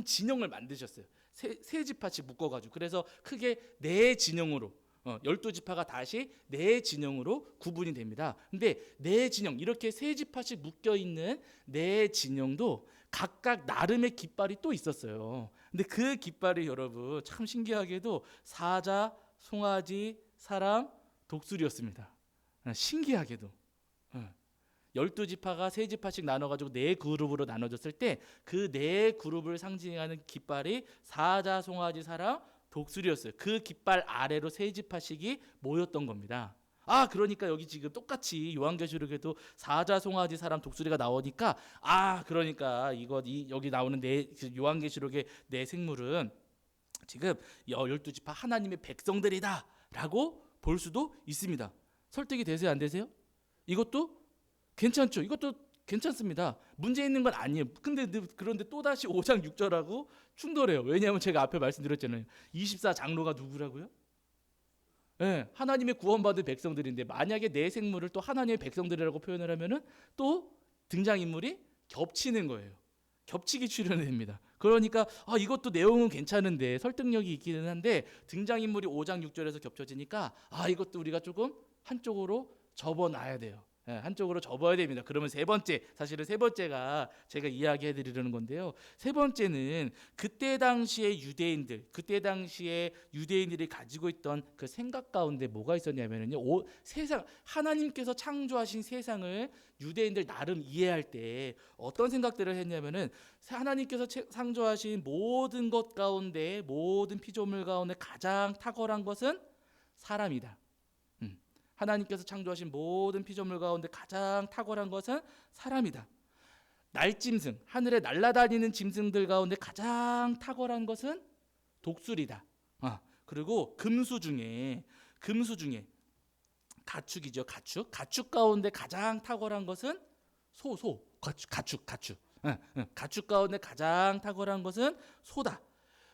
진영을 만드셨어요. 세 지파씩 묶어가지고. 그래서 크게 네 진영으로, 12지파가 다시 네 진영으로 구분이 됩니다. 근데 네 진영, 이렇게 세 지파씩 묶여있는 네 진영도 각각 나름의 깃발이 또 있었어요. 근데 그 깃발이 여러분 참 신기하게도 사자, 송아지, 사람, 독수리였습니다. 신기하게도 12지파가 세 지파씩 나눠가지고 네 그룹으로 나눠졌을 때 그 네 그룹을 상징하는 깃발이 사자, 송아지, 사람, 독수리였어요. 그 깃발 아래로 세 지파씩이 모였던 겁니다. 그러니까 여기 지금 똑같이 요한계시록에도 사자, 송아지, 사람, 독수리가 나오니까 그러니까 여기 나오는 요한계시록의 네 생물은 지금 12지파 하나님의 백성들이다라고 볼 수도 있습니다. 설득이 되세요, 안 되세요? 이것도 괜찮죠? 이것도 괜찮습니다. 문제 있는 건 아니에요. 그런데 또다시 5장 6절하고 충돌해요. 왜냐하면 제가 앞에 말씀드렸잖아요. 24장로가 누구라고요? 네, 하나님의 구원받은 백성들인데, 만약에 내 생물을 또 하나님의 백성들이라고 표현을 하면은 또 등장인물이 겹치는 거예요. 겹치기 출연됩니다. 그러니까 이것도 내용은 괜찮은데 설득력이 있기는 한데, 등장인물이 5장 6절에서 겹쳐지니까 이것도 우리가 조금 한쪽으로 접어놔야 돼요. 한쪽으로 접어야 됩니다. 그러면 사실은 세 번째가 제가 이야기해 드리려는 건데요. 세 번째는 그때 당시에 유대인들이 가지고 있던 그 생각 가운데 뭐가 있었냐면요. 하나님께서 창조하신 세상을 유대인들 나름 이해할 때 어떤 생각들을 했냐면은, 하나님께서 창조하신 모든 것 가운데, 모든 피조물 가운데 가장 탁월한 것은 사람이다. 하나님께서 창조하신 모든 피조물 가운데 가장 탁월한 것은 사람이다. 날짐승, 하늘에 날아다니는 짐승들 가운데 가장 탁월한 것은 독수리다. 그리고 금수 중에 가축이죠. 가축 가운데 가장 탁월한 것은 가축. 가축 가운데 가장 탁월한 것은 소다.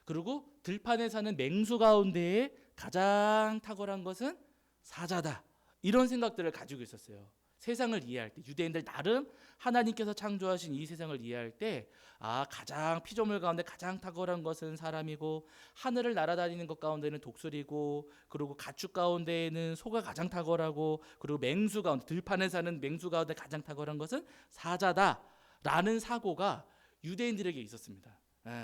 그리고 들판에 사는 맹수 가운데 가장 탁월한 것은 사자다. 이런 생각들을 가지고 있었어요. 세상을 이해할 때 유대인들 나름 하나님께서 창조하신 이 세상을 이해할 때 가장 피조물 가운데 가장 탁월한 것은 사람이고 하늘을 날아다니는 것 가운데는 독수리고 그리고 가축 가운데에는 소가 가장 탁월하고 그리고 맹수 가운데 들판에 사는 맹수 가운데 가장 탁월한 것은 사자다라는 사고가 유대인들에게 있었습니다.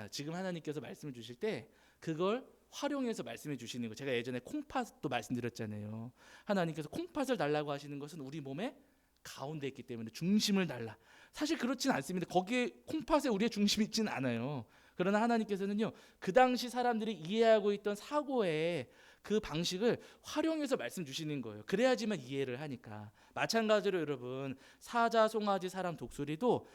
지금 하나님께서 말씀을 주실 때 그걸 활용해서 말씀해 주시는 거. 제가 예전에 콩팥도 말씀드렸잖아요. 하나님께서 콩팥을 달라고 하시는 것은 우리 몸의 가운데 있기 때문에 중심을 달라. 사실 그렇진 않습니다. 거기에 콩팥에 우리의 중심이 있지는 않아요. 그러나 하나님께서는요, 그 당시 사람들이 이해하고 있던 사고의 그 방식을 활용해서 말씀 주시는 거예요. 그래야지만 이해를 하니까. 마찬가지로 여러분, 사자, 송아지, 사람, 독수리도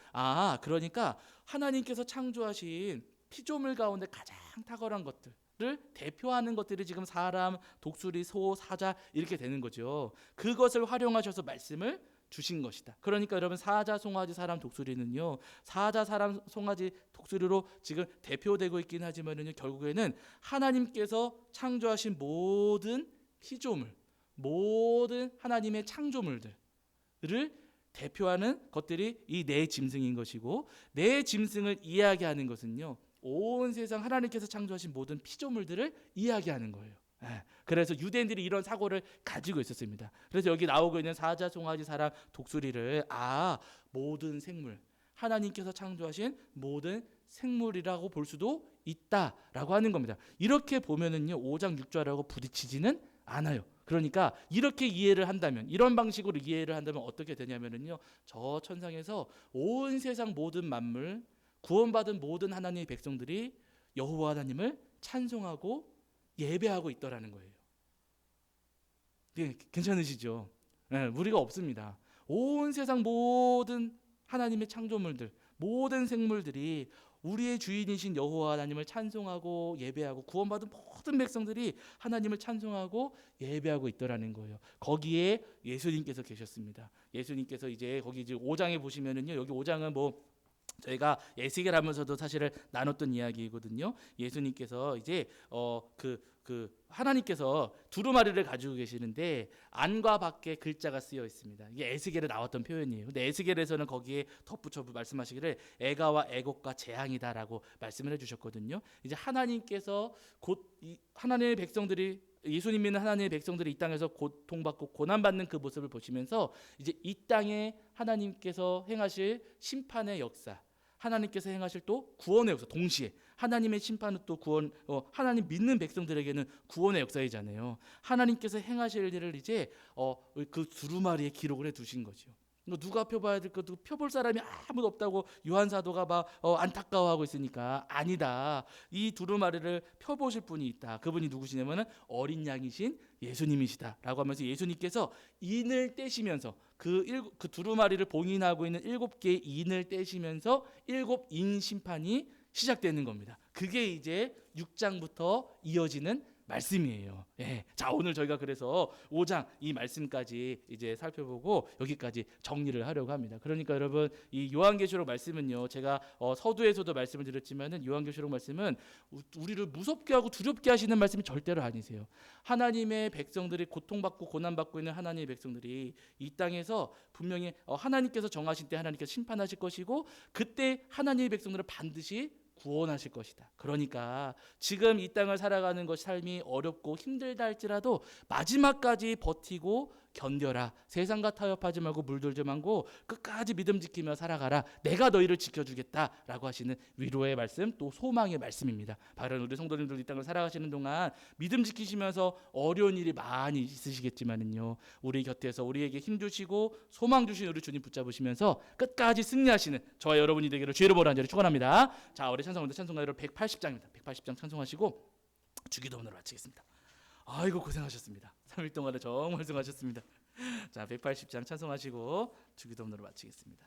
그러니까 하나님께서 창조하신 피조물 가운데 가장 탁월한 것들 를 대표하는 것들이 지금 사람, 독수리, 소, 사자 이렇게 되는 거죠. 그것을 활용하셔서 말씀을 주신 것이다. 그러니까 여러분 사자, 송아지, 사람, 독수리는요. 사자, 사람, 송아지, 독수리로 지금 대표되고 있긴 하지만은요. 결국에는 하나님께서 창조하신 모든 피조물, 모든 하나님의 창조물들을 대표하는 것들이 이 내 짐승인 것이고 내 짐승을 이야기하는 것은요. 온 세상 하나님께서 창조하신 모든 피조물들을 이야기하는 거예요. 그래서 유대인들이 이런 사고를 가지고 있었습니다. 그래서 여기 나오고 있는 사자, 송아지, 사람, 독수리를 모든 생물, 하나님께서 창조하신 모든 생물이라고 볼 수도 있다라고 하는 겁니다. 이렇게 보면은요 5장 6절하고 부딪히지는 않아요. 그러니까 이렇게 이해를 한다면, 이런 방식으로 이해를 한다면 어떻게 되냐면은요 저 천상에서 온 세상 모든 만물, 구원받은 모든 하나님의 백성들이 여호와 하나님을 찬송하고 예배하고 있더라는 거예요. 네, 괜찮으시죠? 무리가 없습니다. 온 세상 모든 하나님의 창조물들, 모든 생물들이 우리의 주인이신 여호와 하나님을 찬송하고 예배하고 구원받은 모든 백성들이 하나님을 찬송하고 예배하고 있더라는 거예요. 거기에 예수님께서 계셨습니다. 예수님께서 이제 거기 이제 5장에 보시면은요, 여기 5장은 저희가 예수계를 하면서도 사실을 나눴던 이야기거든요. 예수님께서 이제 하나님께서 두루마리를 가지고 계시는데 안과 밖에 글자가 쓰여 있습니다. 이게 에스겔에 나왔던 표현이에요. 근데 에스겔에서는 거기에 덧붙여 말씀하시기를 애가와 애곡과 재앙이다라고 말씀을 해주셨거든요. 이제 하나님께서 곧 하나님의 백성들이 예수님 믿는 하나님의 백성들이 이 땅에서 고통받고 고난받는 그 모습을 보시면서 이제 이 땅에 하나님께서 행하실 심판의 역사, 하나님께서 행하실 또 구원의 역사, 동시에 하나님의 심판은 또 구원, 하나님 믿는 백성들에게는 구원의 역사이잖아요. 하나님께서 행하실 일을 이제 그 두루마리에 기록을 해두신 거죠. 누가 펴봐야 될 것도 펴볼 사람이 아무도 없다고 요한 사도가 막 안타까워하고 있으니까 아니다. 이 두루마리를 펴보실 분이 있다. 그분이 누구시냐면은 어린 양이신 예수님이시다라고 하면서 예수님께서 인을 떼시면서 그 두루마리를 봉인하고 있는 7개의 인을 떼시면서 7인 심판이 시작되는 겁니다. 그게 이제 6장부터 이어지는 말씀이에요. 자, 오늘 저희가 그래서 5장 이 말씀까지 이제 살펴보고 여기까지 정리를 하려고 합니다. 그러니까 여러분 이 요한계시록 말씀은요, 제가 서두에서도 말씀을 드렸지만은 요한계시록 말씀은 우리를 무섭게 하고 두렵게 하시는 말씀이 절대로 아니세요. 하나님의 백성들이 고통받고 고난받고 있는 하나님의 백성들이 이 땅에서 분명히 하나님께서 정하신 때 하나님께서 심판하실 것이고 그때 하나님의 백성들을 반드시 구원하실 것이다. 그러니까 지금 이 땅을 살아가는 것 삶이 어렵고 힘들다 할지라도 마지막까지 버티고 견뎌라. 세상과 타협하지 말고 물들지 말고 끝까지 믿음 지키며 살아가라. 내가 너희를 지켜주겠다라고 하시는 위로의 말씀, 또 소망의 말씀입니다. 바로 우리 성도님들 이 땅을 살아가시는 동안 믿음 지키시면서 어려운 일이 많이 있으시겠지만은요, 우리 곁에서 우리에게 힘 주시고 소망 주신 우리 주님 붙잡으시면서 끝까지 승리하시는 저와 여러분이 되기를 주의 이름으로 간절히 축원합니다. 자, 우리 찬송가 여러분 180장입니다. 180장 찬송하시고 주기도문으로 마치겠습니다. 아이고 고생하셨습니다. 3일 동안에 정말 수고하셨습니다. 자, 180장 찬송하시고 주기도문으로 마치겠습니다.